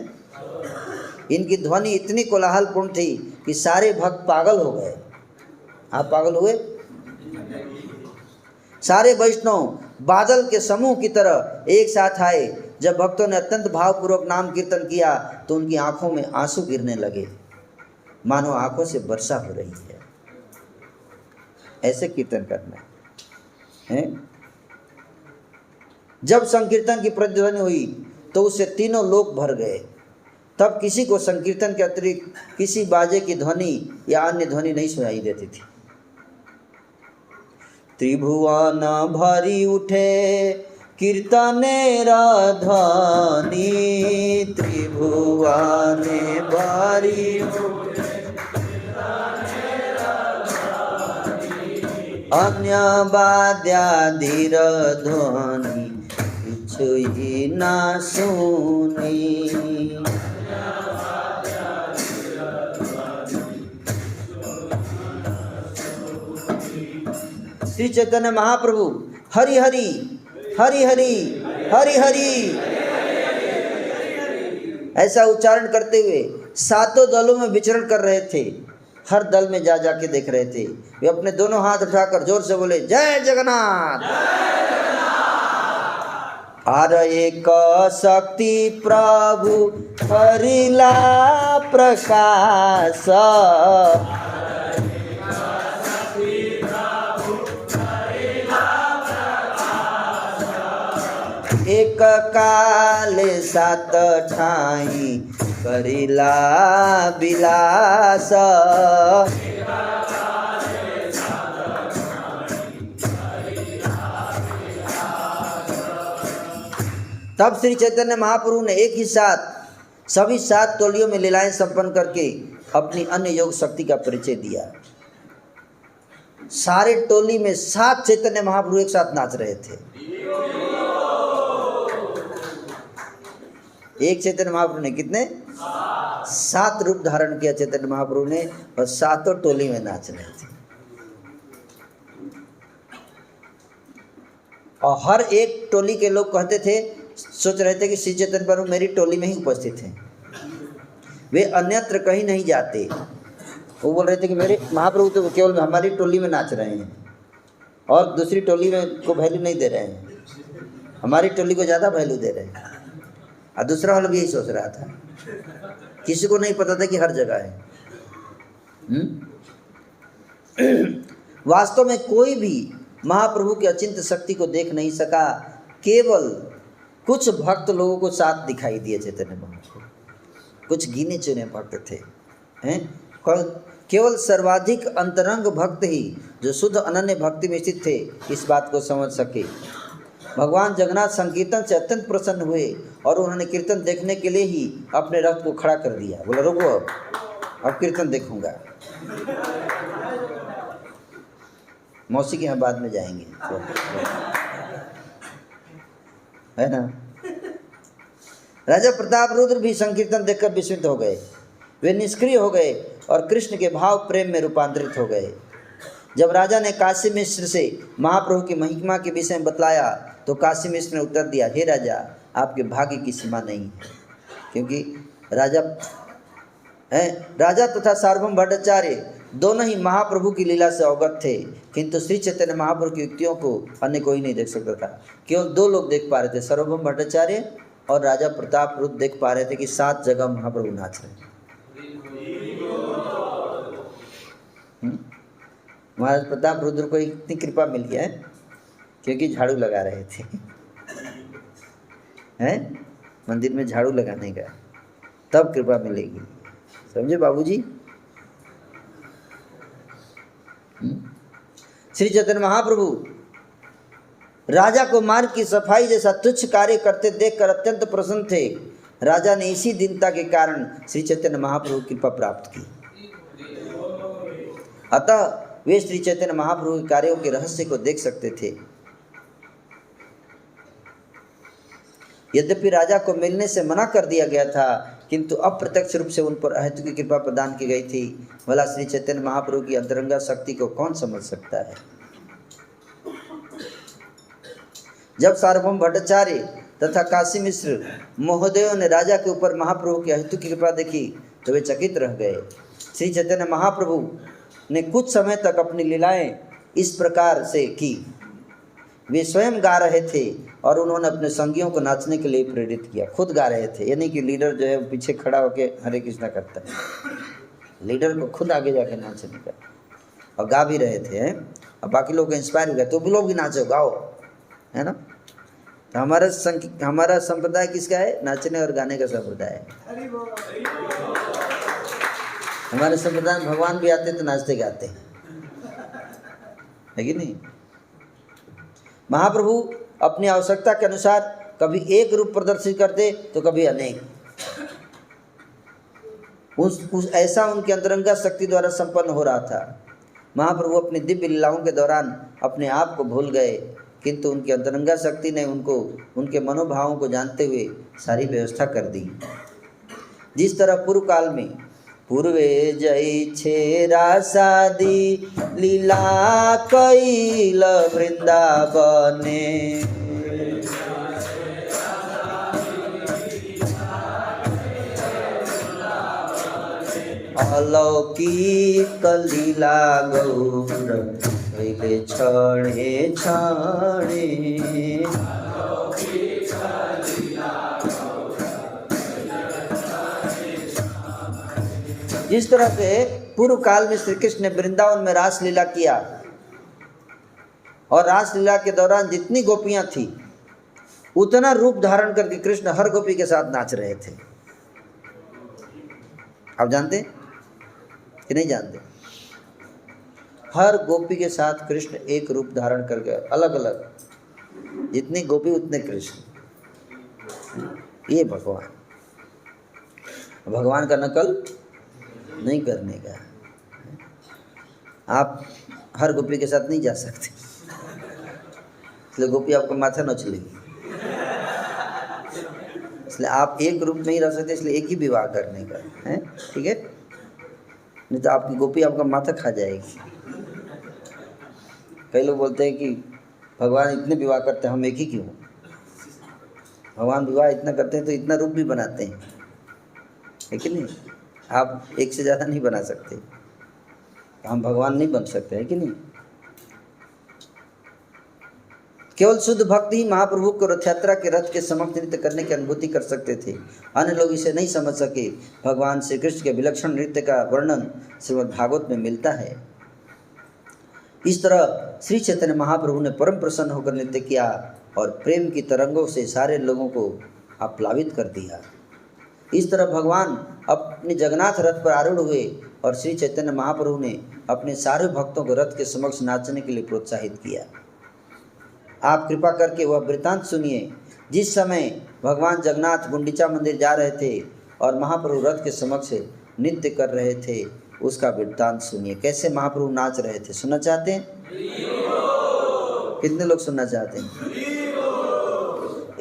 इनकी ध्वनि इतनी कोलाहलपूर्ण थी कि सारे भक्त पागल हो गए। आप पागल हुए? सारे वैष्णव बादल के समूह की तरह एक साथ आए। जब भक्तों ने अत्यंत भावपूर्वक नाम कीर्तन किया तो उनकी आंखों में आंसू गिरने लगे, मानो आंखों से वर्षा हो रही है। ऐसे कीर्तन करना है। जब संकीर्तन की प्रतिध्वनि हुई तो उससे तीनों लोक भर गए। तब किसी को संकीर्तन के अतिरिक्त किसी बाजे की ध्वनि या अन्य ध्वनि नहीं सुनाई देती थी। त्रिभुवन भरी उठे कीर्तनेर ध्वनि, त्रिभुवन भरी उठे अन्य वाद्यादिर ध्वनि छुई ना सुनी। श्री चैतन्य महाप्रभु हरि हरि हरि हरि हरि हरि ऐसा उच्चारण करते हुए 7 दलों में विचरण कर रहे थे। हर दल में जा जाके देख रहे थे। वे अपने दोनों हाथ उठाकर जोर से बोले जय जगन्नाथ। आर एक शक्ति प्रभु हरिला प्रकाश, एक काल 7 ठाई करिला विलास। तब श्री चैतन्य महाप्रभु ने एक ही साथ सभी 7 टोलियों में लीलाएं संपन्न करके अपनी अन्य योग शक्ति का परिचय दिया। सारे टोली में 7 चैतन्य महाप्रभु एक साथ नाच रहे थे। एक चैतन्य महाप्रभु ने कितने 7 रूप धारण किया चैतन्य महाप्रभु ने, और 7 टोली में नाच रहे थे। और हर एक टोली के लोग कहते थे, सोच रहे थे कि श्री चैतन्य प्रभु मेरी टोली में ही उपस्थित हैं, वे अन्यत्र कहीं नहीं जाते। वो बोल रहे थे कि मेरे महाप्रभु तो केवल हमारी टोली में नाच रहे हैं और दूसरी टोली में को वैल्यू नहीं दे रहे हैं, हमारी टोली को ज़्यादा वैल्यू दे रहे हैं। और दूसरा वाला भी यही सोच रहा था, किसी को नहीं पता था कि हर जगह है। वास्तव में कोई भी महाप्रभु की अचिंत्य शक्ति को देख नहीं सका, केवल कुछ भक्त लोगों को साथ दिखाई दिए चैतन्य महाप्रभु, कुछ गिने चुने भक्त थे हैं। केवल सर्वाधिक अंतरंग भक्त ही जो शुद्ध अनन्य भक्ति में स्थित थे इस बात को समझ सके। भगवान जगन्नाथ संकीर्तन से अत्यंत प्रसन्न हुए और उन्होंने कीर्तन देखने के लिए ही अपने रथ को खड़ा कर दिया। बोला रुको, अब कीर्तन देखूंगा। मौसी के यहाँ बाद में जाएंगे, है ना। राजा प्रताप रुद्र भी संकीर्तन देखकर विस्मित हो गए। वे निष्क्रिय हो गए और कृष्ण के भाव प्रेम में रूपांतरित हो गए। जब राजा ने काशी मिश्र से महाप्रभु की महिमा के विषय में बतलाया तो काशी मिश्र ने उत्तर दिया, हे राजा, आपके भाग्य की सीमा नहीं है। क्योंकि राजा तथा सार्वभौम भट्टाचार्य दोनों ही महाप्रभु की लीला से अवगत थे, किंतु श्री चैतन्य महाप्रभु की युक्तियों को अन्य कोई नहीं देख सकता था। केवल 2 लोग देख पा रहे थे, सार्वभौम भट्टाचार्य और राजा प्रताप रुद्र देख पा रहे थे कि 7 जगह महाप्रभु नाच रहे हैं। महाराज प्रताप रुद्र को इतनी कृपा मिल गया है क्योंकि झाड़ू लगा रहे थे, हैं मंदिर में झाड़ू लगाने का, तब कृपा मिलेगी। समझे बाबूजी। श्री चैतन्य महाप्रभु राजा को मार्ग की सफाई जैसा तुच्छ कार्य करते देखकर अत्यंत प्रसन्न थे। राजा ने इसी दीनता के कारण श्री चैतन्य महाप्रभु की कृपा प्राप्त की। अतः वे श्री चैतन्य महाप्रभु के कार्यों के रहस्य को देख सकते थे। यद्यपि राजा को मिलने से मना कर दिया गया था, किंतु अप्रत्यक्ष रूप से उन पर अहेतुक की कृपा प्रदान की गई थी। भला श्री चैतन्य महाप्रभु की अंतरंगा शक्ति को कौन समझ सकता है। जब सार्वभौम भट्टाचार्य तथा काशी मिश्र महोदयों ने राजा के ऊपर महाप्रभु की अहेतुक कृपा देखी तो वे चकित रह गए। श्री चैतन्य महाप्रभु ने कुछ समय तक अपनी लीलाएं इस प्रकार से की। वे स्वयं गा रहे थे और उन्होंने अपने संगियों को नाचने के लिए प्रेरित किया। खुद गा रहे थे, यानी कि लीडर जो है पीछे खड़ा होकर हरे कृष्णा करता है, लीडर को खुद आगे जाके नाचने का, और गा भी रहे थे हैं? और बाकी लोग इंस्पायर हो गए, तो भी लोग भी नाचो गाओ, है ना। तो हमारा संप्रदाय किसका है? नाचने और गाने का संप्रदाय है। हमारे संप्रदाय में भगवान भी आते तो नाचते गाते हैं, है कि नहीं। महाप्रभु अपनी आवश्यकता के अनुसार कभी एक रूप प्रदर्शित करते तो कभी अनेक। ऐसा उनके अंतरंगा शक्ति द्वारा संपन्न हो रहा था। महाप्रभु अपनी दिव्य लीलाओं के दौरान अपने आप को भूल गए, किंतु उनकी अंतरंगा शक्ति ने उनको उनके मनोभावों को जानते हुए सारी व्यवस्था कर दी। जिस तरह पूर्व काल में पूर्वे जय छेरा शादी लीला कैल वृंदावने, अलौकिक लीला गौर कैले क्षणे क्षणे। जिस तरह से पूर्व काल में श्री कृष्ण ने वृंदावन में रासलीला किया और रासलीला के दौरान जितनी गोपियां थी उतना रूप धारण करके कृष्ण हर गोपी के साथ नाच रहे थे। आप जानते कि नहीं जानते? हर गोपी के साथ कृष्ण एक रूप धारण करके अलग अलग, जितनी गोपी उतने कृष्ण। ये भगवान। भगवान का नकल नहीं करने का। आप हर गोपी के साथ नहीं जा सकते, इसलिए गोपी आपका माथा नोचलेगी। इसलिए आप एक रूप में ही रह सकते, इसलिए एक ही विवाह करने का है, ठीक है? नहीं तो आपकी गोपी आपका माथा खा जाएगी। कई लोग बोलते हैं कि भगवान इतने विवाह करते हैं, हम एक ही क्यों? भगवान विवाह इतना करते हैं तो इतना रूप भी बनाते हैं, है कि नहीं? आप एक से ज़्यादा नहीं बना सकते, हम भगवान नहीं बन सकते, है कि नहीं? केवल शुद्ध भक्त ही महाप्रभु को रथ यात्रा के रथ के समक्ष नृत्य करने की अनुभूति कर सकते थे। अन्य लोग इसे नहीं समझ सके। भगवान श्री कृष्ण के विलक्षण नृत्य का वर्णन श्रीमद् भागवत में मिलता है। इस तरह श्री चैतन्य महाप्रभु ने परम प्रसन्न होकर नृत्य किया और प्रेम की तरंगों से सारे लोगों को आप्लावित कर दिया। इस तरह भगवान अपने जगन्नाथ रथ पर आरूढ़ हुए और श्री चैतन्य महाप्रभु ने अपने सारे भक्तों को रथ के समक्ष नाचने के लिए प्रोत्साहित किया। आप कृपा करके वह वृत्तांत सुनिए जिस समय भगवान जगन्नाथ गुंडीचा मंदिर जा रहे थे और महाप्रभु रथ के समक्ष नृत्य कर रहे थे, उसका वृत्तांत सुनिए। कैसे महाप्रभु नाच रहे थे, सुनना चाहते हैं? कितने लोग सुनना चाहते हैं?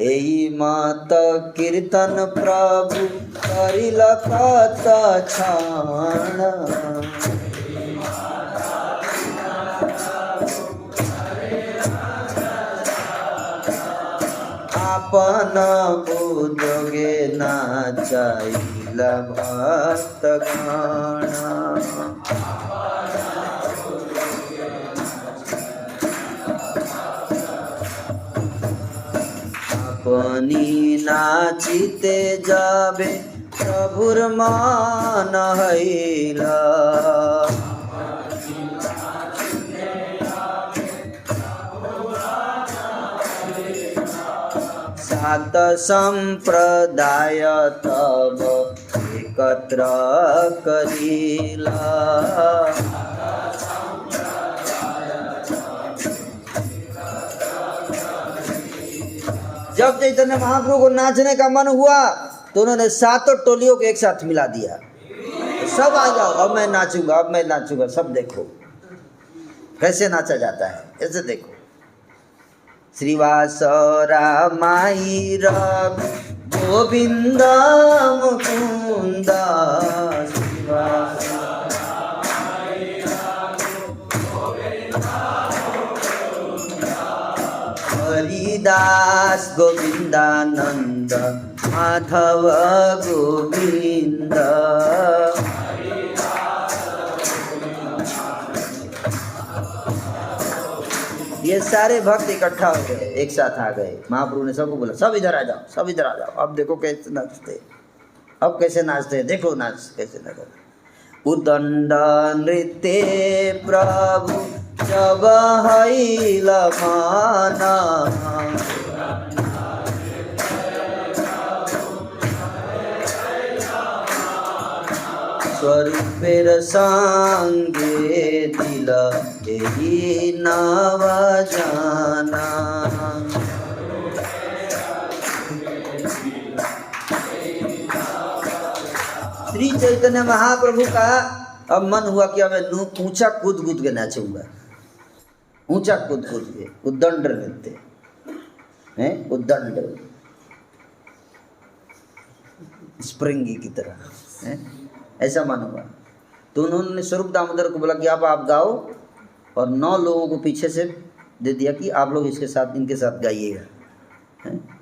एई मात कीर्तन प्रभु करिल कत क्षण, आपन बुझोगे नाचाइल भक्तगण। अपनी नाचिते जाबे प्रभुर मान हैला, सात संप्रदाय तब एकत्र करिला। जब चैतन्य महाप्रभु को नाचने का मन हुआ तो उन्होंने सातों टोलियों को एक साथ मिला दिया। सब आ जाओ, अब मैं नाचूंगा, अब मैं नाचूंगा। सब देखो कैसे नाचा जाता है, ऐसे देखो। श्रीवास रामाई रघु गोविंद मुकुंद, श्रीवास हरिदास गोविंदानंद माधव गोविंद। ये सारे भक्त इकट्ठा हो गए, एक साथ आ गए। महाप्रभु ने सबको बोला, सब इधर आ जाओ, सब इधर आ जाओ। अब देखो कैसे नाचते, अब कैसे नाचते हैं, देखो नाच कैसे नाचते। उदंड नृत्य प्रभु जब हैल माना, स्वरूपेर संगे दिल एही नवा जाना। श्री चैतन्य महाप्रभु का अब मन हुआ कि अब मैं ऊंचा कूद कूद के नाचूंगा, ऊंचा कूद कूद के। उद्दंड नृत्य है, उद्दंड स्प्रिंगी की तरह है, ऐसा मन हुआ। तो उन्होंने स्वरूप दामोदर को बोला कि आप गाओ, और 9 लोगों को पीछे से दे दिया कि आप लोग इसके साथ, इनके साथ गाइएगा।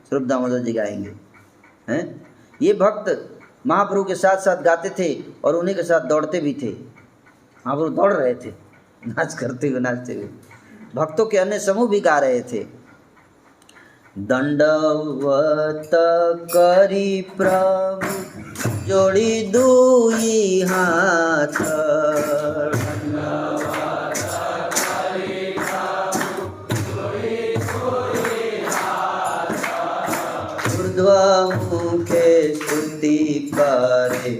स्वरूप दामोदर जी गाएंगे हैं। ये भक्त महाप्रभु के साथ साथ गाते थे और उन्हीं के साथ दौड़ते भी थे। महाप्रभु दौड़ रहे थे नाच करते हुए, नाचते हुए। भक्तों के अन्य समूह भी गा रहे थे। दंडवत करी प्रभु जोड़ी दुई हाथ, ऊर्ध्व मुखे स्तुति करे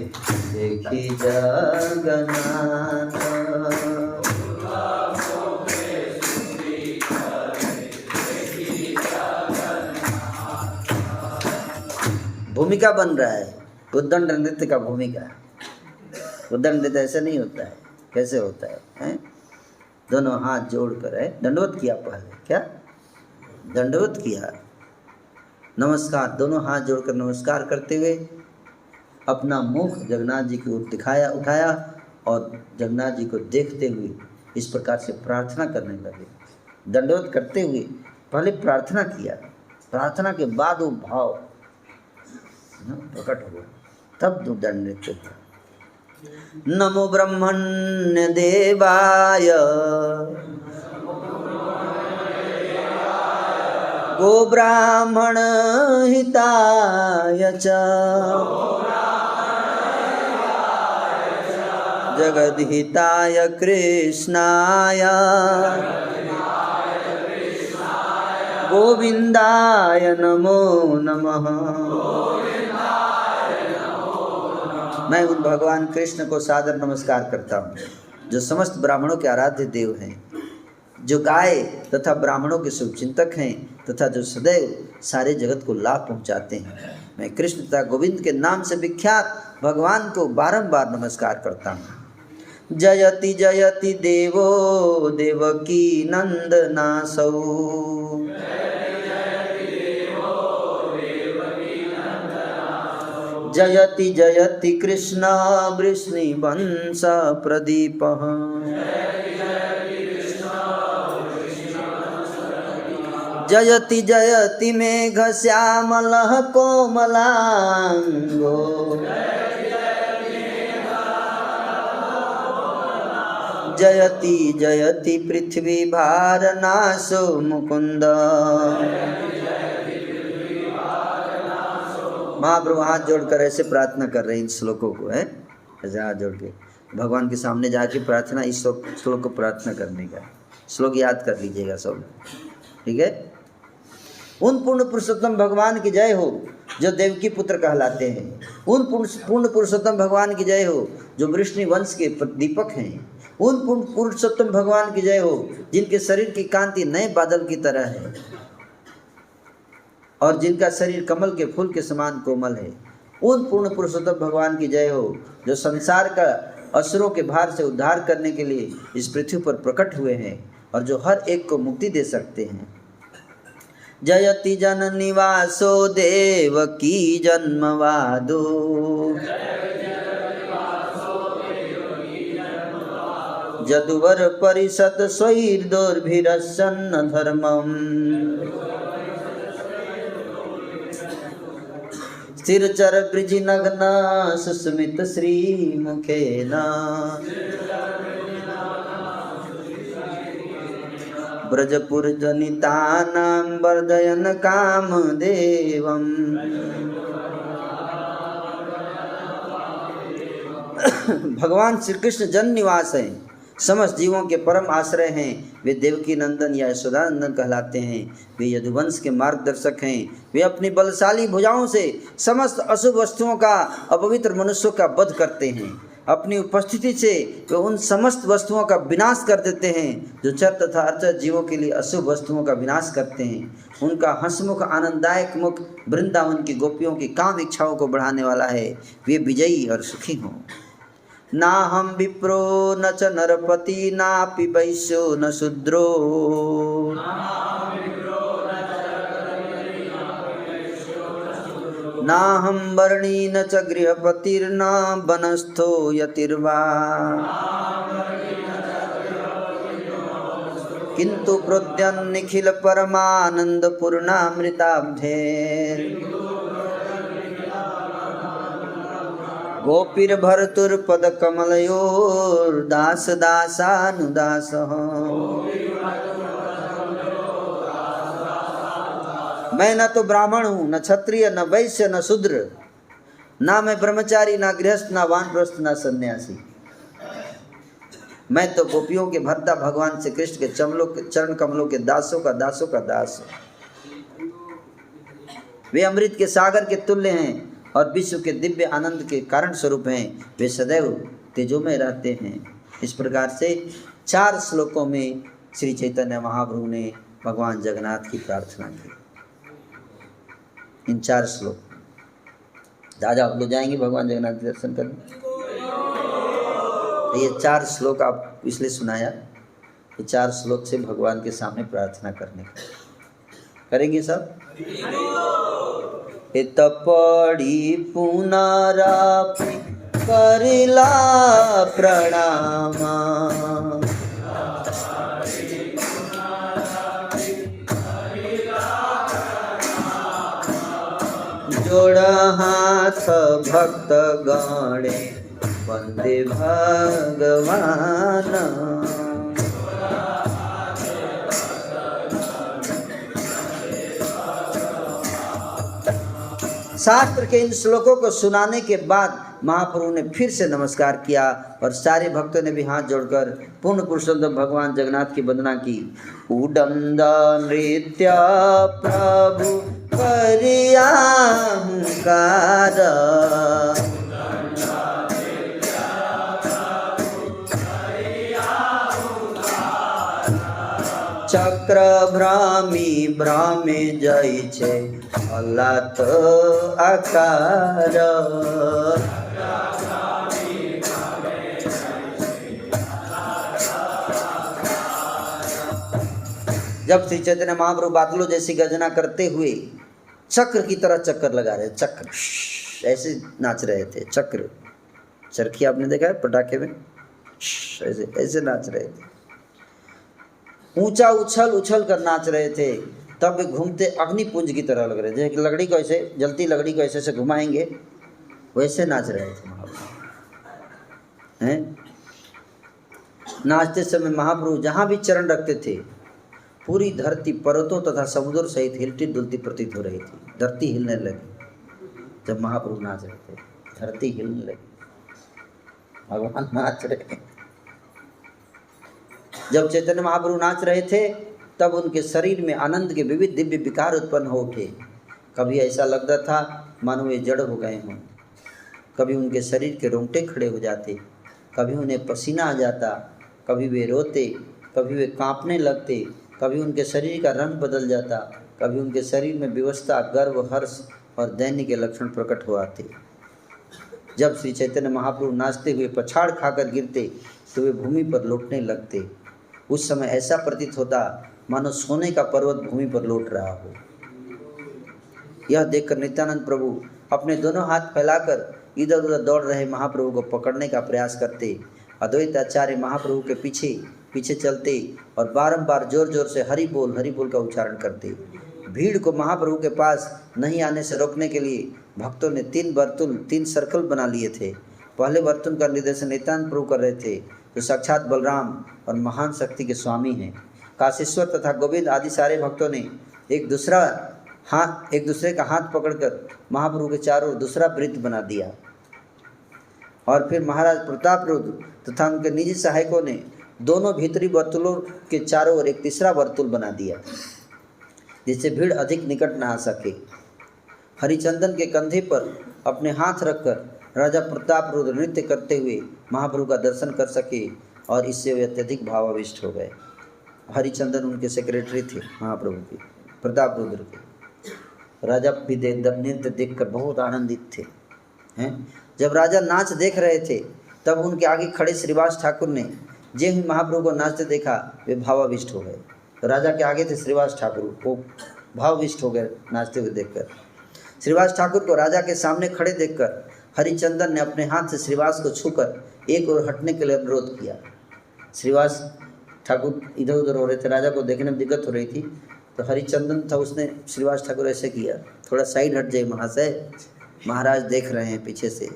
देखी जगन्नाथ। भूमिका बन रहा है उद्दंड नृत्य का भूमिका है। उद्दंड नृत्य ऐसे नहीं होता है। कैसे होता है, हैं? दोनों हाथ जोड़कर है, दंडवत किया पहले, क्या दंडवत किया, नमस्कार, दोनों हाथ जोड़कर नमस्कार करते हुए अपना मुख जगन्नाथ जी की ओर दिखाया, उठाया और जगन्नाथ जी को देखते हुए इस प्रकार से प्रार्थना करने लगे। दंडवत करते हुए पहले प्रार्थना किया, प्रार्थना के बाद वो भाव प्रकट हुआ, तब दो दंड नृत्य था। नमो ब्रह्मण्य देवाय गो ब्राह्मण हिताय च जगद्हिताय कृष्णाय गोविंदाय नमो नमः। मैं उन भगवान कृष्ण को सादर नमस्कार करता हूँ जो समस्त ब्राह्मणों के आराध्य देव हैं, जो गाय तथा ब्राह्मणों के शुभचिंतक हैं तथा जो सदैव सारे जगत को लाभ पहुँचाते हैं। मैं कृष्ण तथा गोविंद के नाम से विख्यात भगवान को बारंबार नमस्कार करता हूँ। जयति जयति देवो देवकी नंदनासौ जयति जयति कृष्ण वृष्णिवंश प्रदीपः जयति जयति मेघश्यामलः कोमलांगो जयति जयति पृथ्वी भारनाशो मुकुंद। महाप्रभु हाथ जोड़कर ऐसे प्रार्थना कर रहे हैं इन श्लोकों को, है ऐसे हाथ जोड़ के भगवान के सामने जाके प्रार्थना, इस श्लोक को प्रार्थना करने का श्लोक याद कर लीजिएगा सब, ठीक है। उन पूर्ण पुरुषोत्तम भगवान की जय हो जो देवकी पुत्र कहलाते हैं। उन पूर्ण पुरुषोत्तम भगवान की जय हो जो वृष्णि वंश के दीपक हैं। उन पूर्ण पुरुषोत्तम भगवान की जय हो जिनके शरीर की कांति नए बादल की तरह है और जिनका शरीर कमल के फूल के समान कोमल है। उन पूर्ण पुरुषोत्तम भगवान की जय हो जो संसार का असुरों के भार से उद्धार करने के लिए इस पृथ्वी पर प्रकट हुए हैं और जो हर एक को मुक्ति दे सकते हैं। जयति जन निवासो देवकी जन्मवादो जदुवर परिषद स्वैर्दोर्भिरसन्न धर्मम् स्थिरचर ब्रिजिनग्न सुस्मित श्री मुखेन ब्रजपुर जनितानां वर्धयन् कामदेवम्। भगवान श्री कृष्ण जन निवास हैं, समस्त जीवों के परम आश्रय हैं। वे देवकी नंदन या यशोदानंदन कहलाते हैं। वे यदुवंश के मार्गदर्शक हैं। वे अपनी बलशाली भुजाओं से समस्त अशुभ वस्तुओं का, अपवित्र मनुष्यों का वध करते हैं। अपनी उपस्थिति से वे उन समस्त वस्तुओं का विनाश कर देते हैं जो चर तथा अचर जीवों के लिए अशुभ वस्तुओं का विनाश करते हैं। उनका हंसमुख आनंददायक मुख वृंदावन की गोपियों की काम इच्छाओं को बढ़ाने वाला है। वे विजयी और सुखी हों। ना हम विप्रो न च नरपति नापि वैश्यो न शूद्रो ना हम वर्णी न च गृहपतिर्न वनस्थो यतिर्वा किंतु प्रोद्यन् निखिल परमानंद पूर्णामृताब्धेर गोपीर्भर्तुर्पद कमलयोर्दास दासानुदासः। मैं न तो ब्राह्मण हूँ, न क्षत्रिय, न वैश्य, न शूद्र, ना मैं ब्रह्मचारी, ना गृहस्थ, ना वानप्रस्थ, ना सन्यासी। मैं तो गोपियों के भर्ता भगवान श्री कृष्ण के चरण कमलों के दासों का दास। वे अमृत के सागर के तुल्य हैं और विश्व के दिव्य आनंद के कारण स्वरूप हैं। वे सदैव तेजोमय रहते हैं। इस प्रकार से 4 श्लोकों में श्री चैतन्य महाप्रभु ने भगवान जगन्नाथ की प्रार्थना की। इन 4 श्लोक आज आप लोग जाएंगे भगवान जगन्नाथ के दर्शन करने। तो ये 4 श्लोक आप इसलिए सुनाया, ये 4 श्लोक से भगवान के सामने प्रार्थना करने का करेंगे सब। इत पड़ी पुनरापि करिला प्रणामा, जोड़ हाथ भक्त गणे वंदे भगवान। शास्त्र के इन श्लोकों को सुनाने के बाद महाप्रभु ने फिर से नमस्कार किया और सारे भक्तों ने भी हाथ जोड़कर पूर्ण पुरुषोत्तम भगवान जगन्नाथ की वंदना की। उडंद नृत्य प्रभु करियाहंकार, चक्र भ्रामी भ्रामे जय छे अल्लात आकार। जब श्री चैतन्य महाप्रभु बादलों जैसी गर्जना करते हुए चक्र की तरह चक्कर लगा रहे, चक्र ऐसे नाच रहे थे। चक्र चरखी आपने देखा है पटाखे में, ऐसे ऐसे नाच रहे थे। ऊंचा उछल उछल कर नाच रहे थे। तब वे घूमते अग्निपुंज की तरह लग रहे थे। लकड़ी को ऐसे जलती लकड़ी को ऐसे घुमाएंगे वैसे नाच रहे थे महाप्रभु हैं। नाचते समय महाप्रभु जहाँ भी चरण रखते थे पूरी धरती पर्वतों तथा समुद्र सहित हिलती डुलती प्रतीत हो रही थी। धरती हिलने लगी जब महाप्रभु नाच रहे थे, धरती हिलने लगी, भगवान नाच रहे। जब चैतन्य महाप्रभु नाच रहे थे तब उनके शरीर में आनंद के विविध दिव्य विकार उत्पन्न हो उठे। कभी ऐसा लगता था मानो वे जड़ हो गए हों, कभी उनके शरीर के रोंगटे खड़े हो जाते, कभी उन्हें पसीना आ जाता, कभी वे रोते, कभी वे कांपने लगते, कभी उनके शरीर का रंग बदल जाता, कभी उनके शरीर में विवशता, गर्व, हर्ष और दैन्य के लक्षण प्रकट हो आते। जब श्री चैतन्य महाप्रभु नाचते हुए पछाड़ खाकर गिरते तो वे भूमि पर लौटने लगते। उस समय ऐसा प्रतीत होता मानो सोने का पर्वत भूमि पर लौट रहा हो। यह देखकर नित्यानंद प्रभु अपने दोनों हाथ फैलाकर इधर उधर दौड़ रहे महाप्रभु को पकड़ने का प्रयास करते। अद्वैत आचार्य महाप्रभु के पीछे पीछे चलते और बारंबार जोर जोर से हरि बोल का उच्चारण करते। भीड़ को महाप्रभु के पास नहीं आने से रोकने के लिए भक्तों ने 3 सर्कल बना लिए थे। पहले वर्तुल का निर्देशन नित्यानंद प्रभु कर रहे थे जो साक्षात बलराम और महान शक्ति के स्वामी हैं। काशीश्वर तथा गोविंद आदि सारे भक्तों ने एक दूसरे का हाथ पकड़कर महाप्रभु के चारों ओर दूसरा वृत्त बना दिया और फिर महाराज प्रताप रुद्र तथा उनके निजी सहायकों ने दोनों भीतरी वर्तुलों के चारों ओर एक तीसरा वर्तुल बना दिया जिससे भीड़ अधिक निकट न आ सके। हरिचंदन के कंधे पर अपने हाथ रखकर राजा प्रताप रुद्र नृत्य करते हुए महाप्रभु का दर्शन कर सके और इससे वे अत्यधिक भावाविष्ट हो गए। हरिचंदन उनके सेक्रेटरी थे महाप्रभु के, प्रताप रुद्र के। राजा भी नृत्य देखकर बहुत आनंदित थे हैं। जब राजा नाच देख रहे थे तब उनके आगे खड़े श्रीवास ठाकुर ने जे ही महाप्रभु को नाचते देखा वे भावाविष्ट हो गए। तो राजा के आगे थे श्रीवास ठाकुर, वो भावाविष्ट हो गए नाचते हुए देखकर। श्रीवास ठाकुर को राजा के सामने खड़े देखकर हरिचंदन ने अपने हाथ से श्रीवास को छूकर एक ओर हटने के लिए अनुरोध किया। श्रीवास ठाकुर इधर उधर हो रहे थे, राजा को देखने में दिक्कत हो रही थी, तो हरिचंदन था उसने श्रीवास ठाकुर ऐसे किया, थोड़ा साइड हट जाए महाशय, महाराज देख रहे हैं पीछे से,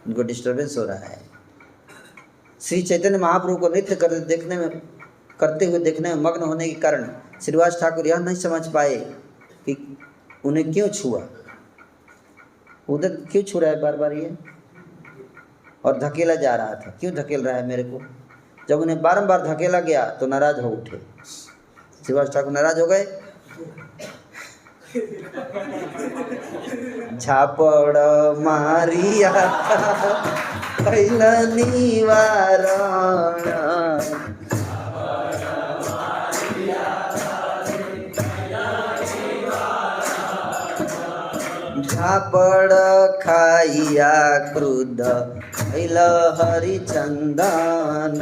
उनको डिस्टर्बेंस हो रहा है। श्री चैतन्य महाप्रभु को नृत्य करते हुए देखने में मग्न होने के कारण श्रीवास ठाकुर यह नहीं समझ पाए कि उन्हें क्यों छुआ, उधर क्यों छू रहा है बार बार ये, और धकेला जा रहा था, क्यों धकेल रहा है मेरे को। जब उन्हें बारंबार धकेला गया तो नाराज हो उठे। श्रीवास ठाकुर नाराज हो गए। झापड़ मारिया कैला निवारण, झापड़ खाइया क्रुद्ध भइल हरिचंदन।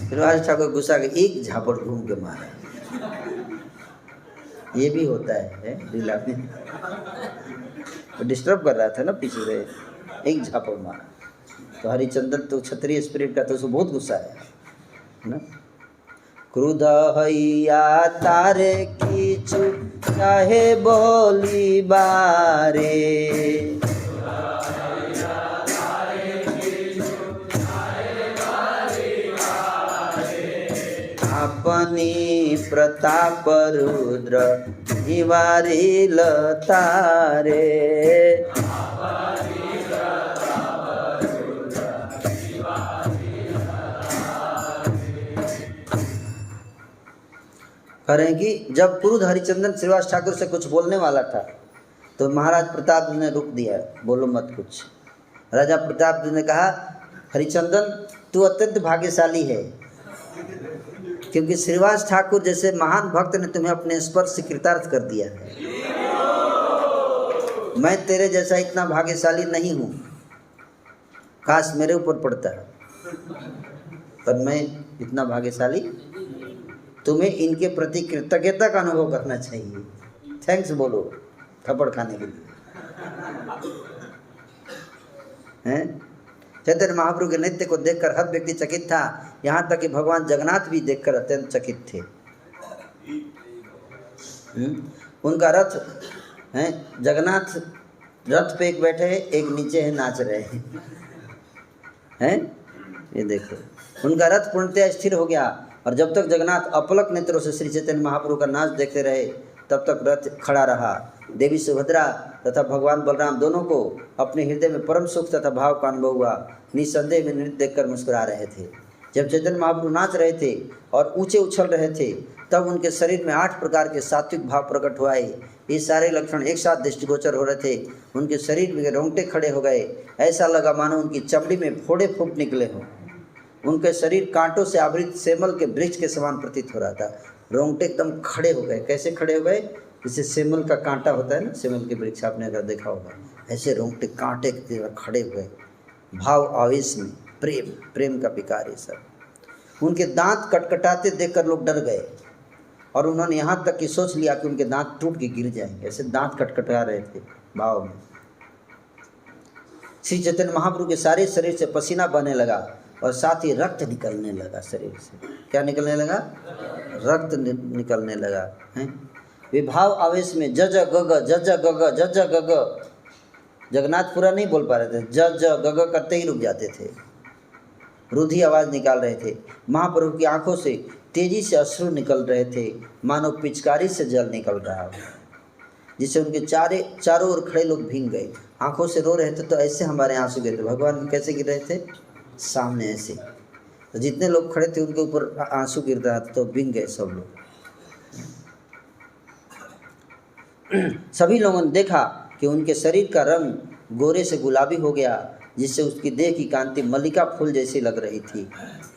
श्रीवास ठाकुर गुस्सा के एक झापड़ घूम के मारा। ये भी होता है लीला में, तो डिस्टर्ब कर रहा था ना पीछे से, एक झापड़ मारा। तो हरिचंदन तो क्षत्रिय स्पिरिट का, तो उसको बहुत गुस्सा है ना। क्रुद्ध हैया तारे कीचु चाहे बोली बारे, अपनी प्रताप रुद्र निवारी लतारे। करें कि जब क्रुद्ध हरिचंदन श्रीवास ठाकुर से कुछ बोलने वाला था तो महाराज प्रताप ने रोक दिया, बोलो मत कुछ। राजा प्रताप ने कहा, हरिचंदन तू अत्यंत भाग्यशाली है, क्योंकि श्रीवास ठाकुर जैसे महान भक्त ने तुम्हें अपने स्पर्श से कृतार्थ कर दिया है। मैं तेरे जैसा इतना भाग्यशाली नहीं हूँ, काश मेरे ऊपर पड़ता, पर मैं इतना भाग्यशाली। तुम्हें इनके प्रति कृतज्ञता का अनुभव करना चाहिए। थैंक्स बोलो थप्पड़ खाने के लिए, हैं? चैतन्य महाप्रभु के नृत्य को देखकर हर व्यक्ति चकित था, यहाँ तक कि भगवान जगन्नाथ भी देखकर अत्यंत चकित थे। उनका रथ है, जगन्नाथ रथ पे एक बैठे हैं, एक नीचे है, नाच रहे हैं। ये देखो, उनका रथ पूर्णतः स्थिर हो गया, और जब तक जगन्नाथ अपलक नेत्रों से श्री चैतन्य महाप्रभु का नाच देखते रहे तब तक रथ खड़ा रहा। देवी सुभद्रा तथा भगवान बलराम दोनों को अपने हृदय में परम सुख तथा भाव का अनुभव हुआ। निस्संदेह में नृत्य देखकर मुस्कुरा रहे थे। जब चैतन्य महाप्रभु नाच रहे थे और ऊंचे उछल रहे थे, तब उनके शरीर में 8 प्रकार के सात्विक भाव प्रकट हुए। ये सारे लक्षण एक साथ दृष्टिगोचर हो रहे थे। उनके शरीर में रोंगटे खड़े हो गए, ऐसा लगा मानो उनकी चमड़ी में फोड़े फूट निकले हों। उनके शरीर कांटों से आवृत सेमल के वृक्ष के समान प्रतीत हो रहा था। रोंगटे एकदम खड़े हो गए। कैसे खड़े हो गए? जैसे सेमल का कांटा होता है ना, सेमल के वृक्ष आपने अगर देखा होगा, ऐसे रोंगटे कांटे के खड़े हुए, भाव आवेश में, प्रेम का विकार है सब। उनके दांत कटकटाते देखकर लोग डर गए, और उन्होंने यहाँ तक कि सोच लिया कि उनके दांत टूट के गिर जाएंगे। ऐसे दांत कटकटा रहे थे भाव में। श्री चैतन्य महाप्रभु के सारे शरीर से पसीना बहने लगा, और साथ ही रक्त निकलने लगा शरीर से। क्या निकलने लगा? रक्त निकलने लगा है। वे भाव आवेश में जज गग जज गग जज गग, जगन्नाथ पूरा नहीं बोल पा रहे थे, जज गग करते ही रुक जाते थे, रुधी आवाज निकाल रहे थे। महाप्रभु की आंखों से तेजी से अश्रु निकल रहे थे, मानो पिचकारी से जल निकल रहा हो, जिससे उनके चारों ओर खड़े लोग भीग गए। आंखों से रो रहे थे तो ऐसे हमारे आंसू गिर थे। भगवान कैसे गिर रहे थे? सामने ऐसे। तो जितने लोग खड़े थे उनके ऊपर आंसू गिर रहा था, तो भीग गए सब लोग। सभी लोगों ने देखा कि उनके शरीर का रंग गोरे से गुलाबी हो गया, जिससे उसकी देह की कांति मल्लिका फूल जैसी लग रही थी।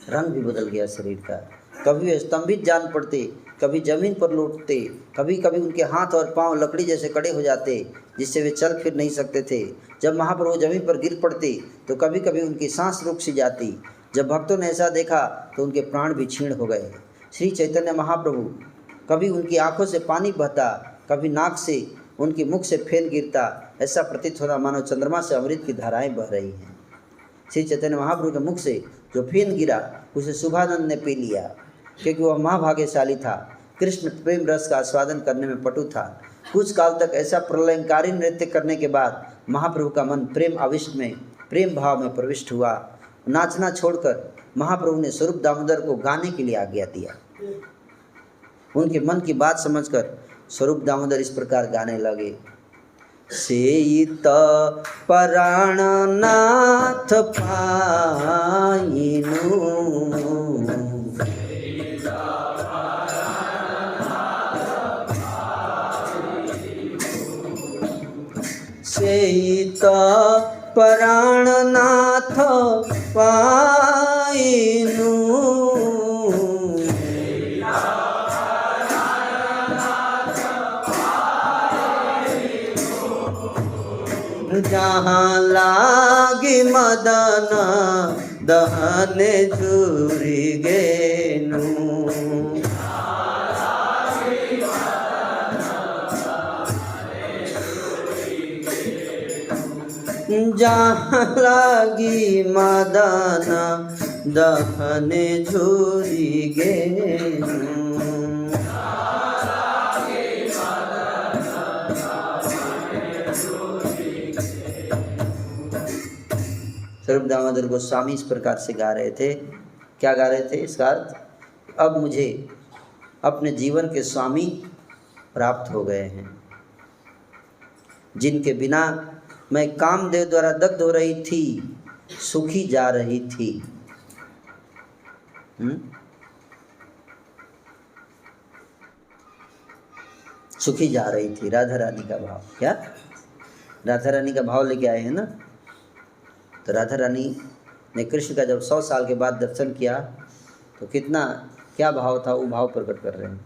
रंग भी बदल गया शरीर का। कभी वे स्तंभित जान पड़ते, कभी जमीन पर लौटते, कभी कभी उनके हाथ और पांव लकड़ी जैसे कड़े हो जाते, जिससे वे चल फिर नहीं सकते थे। जब महाप्रभु जमीन पर गिर पड़ते तो कभी कभी उनकी सांस रुक सी जाती। जब भक्तों ने ऐसा देखा तो उनके प्राण भी क्षीण हो गए। श्री चैतन्य महाप्रभु, कभी उनकी आंखों से पानी बहता, कभी नाक से उनके मुख से फेन गिरता। ऐसा प्रतीत होता मानो चंद्रमा से अमृत की धाराएं बह रही हैं। श्री चैतन्य महाप्रभु के मुख से जो फेन गिरा उसे शुभानंद ने पी लिया, क्योंकि वह महाभाग्यशाली था। कृष्ण प्रेम रस का आस्वादन करने में पटु था। कुछ काल तक ऐसा प्रलयंकारी नृत्य करने के बाद महाप्रभु का मन प्रेम आविष्ट में, प्रेम भाव में प्रविष्ट हुआ। नाचना छोड़कर महाप्रभु ने स्वरूप दामोदर को गाने के लिए आज्ञा दिया। उनके मन की बात समझकर स्वरूप दामोदर इस प्रकार गाने लगे। सेइत प्राणनाथ पाइनु, सेइत प्राणनाथ पाइनु, जहाँ लागी मदन दहन झूरी गेनु। जहाँ लागी मदन दहन झूरी गेनु। स्वरूप दामोदर गोस्वामी इस प्रकार से गा रहे थे। क्या गा रहे थे? इसका अर्थ, अब मुझे अपने जीवन के स्वामी प्राप्त हो गए हैं, जिनके बिना मैं कामदेव द्वारा दग्ध हो रही थी, सुखी जा रही थी। सुखी जा रही थी। राधा रानी का भाव, क्या राधा रानी का भाव लेके आए हैं ना। तो राधा रानी ने कृष्ण का जब 100 साल के बाद दर्शन किया तो कितना क्या भाव था, वो भाव प्रकट कर रहे हैं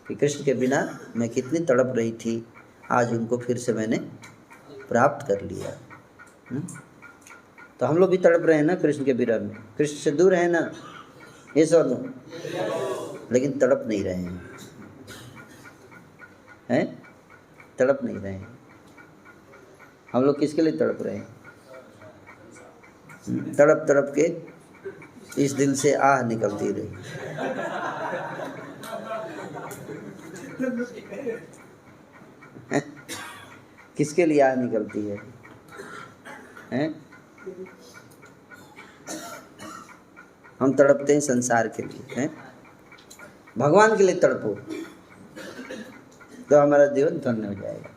कि कृष्ण के बिना मैं कितनी तड़प रही थी, आज उनको फिर से मैंने प्राप्त कर लिया। तो हम लोग भी तड़प रहे हैं ना कृष्ण के विरह में। कृष्ण से दूर है ना, ये सब नो, लेकिन तड़प नहीं रहे हैं, तड़प नहीं रहे हैं। हम लोग किसके लिए तड़प रहे हैं? तड़प तड़प के इस दिल से आह निकलती रही। किसके लिए आह निकलती है? हैं? हम तड़पते हैं संसार के लिए, हैं? भगवान के लिए तड़पो तो हमारा जीवन धन्य हो जाएगा।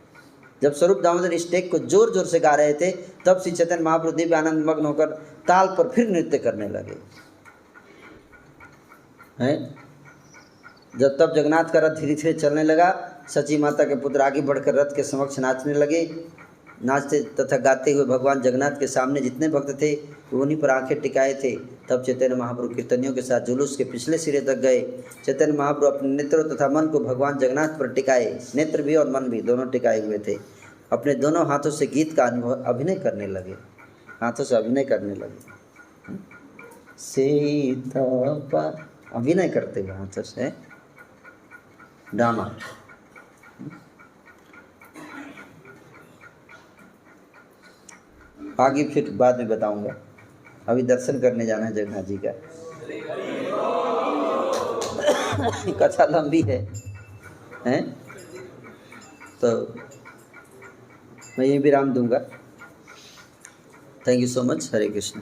जब स्वरूप दामोदर इस टेक को जोर जोर से गा रहे थे, तब श्री चैतन्य महाप्रभु दिव्य आनंद मग्न होकर ताल पर फिर नृत्य करने लगे हैं। जब तब जगन्नाथ का रथ धीरे धीरे चलने लगा, सची माता के पुत्र आगे बढ़कर रथ के समक्ष नाचने लगे। नाचते तथा गाते हुए भगवान जगन्नाथ के सामने जितने भक्त थे वो उन्हीं पर आंखें टिकाए थे। तब चैतन्य महाप्रभु कीर्तनियों के साथ जुलूस के पिछले सिरे तक गए। चैतन्य महाप्रभु अपने नेत्रों तथा मन को भगवान जगन्नाथ पर टिकाए, नेत्र भी और मन भी दोनों टिकाए हुए थे। अपने दोनों हाथों से गीत का अभिनय करने लगे, हाथों से अभिनय करने लगे। सीता पर अभिनय करते हुए हाथों से ड्रामा। आगे फिर बाद में बताऊंगा, अभी दर्शन करने जाना है जगन्नाथ जी का। कथा लंबी है, हैं? तो मैं यही विराम दूंगा। Thank you so much. Hare Krishna.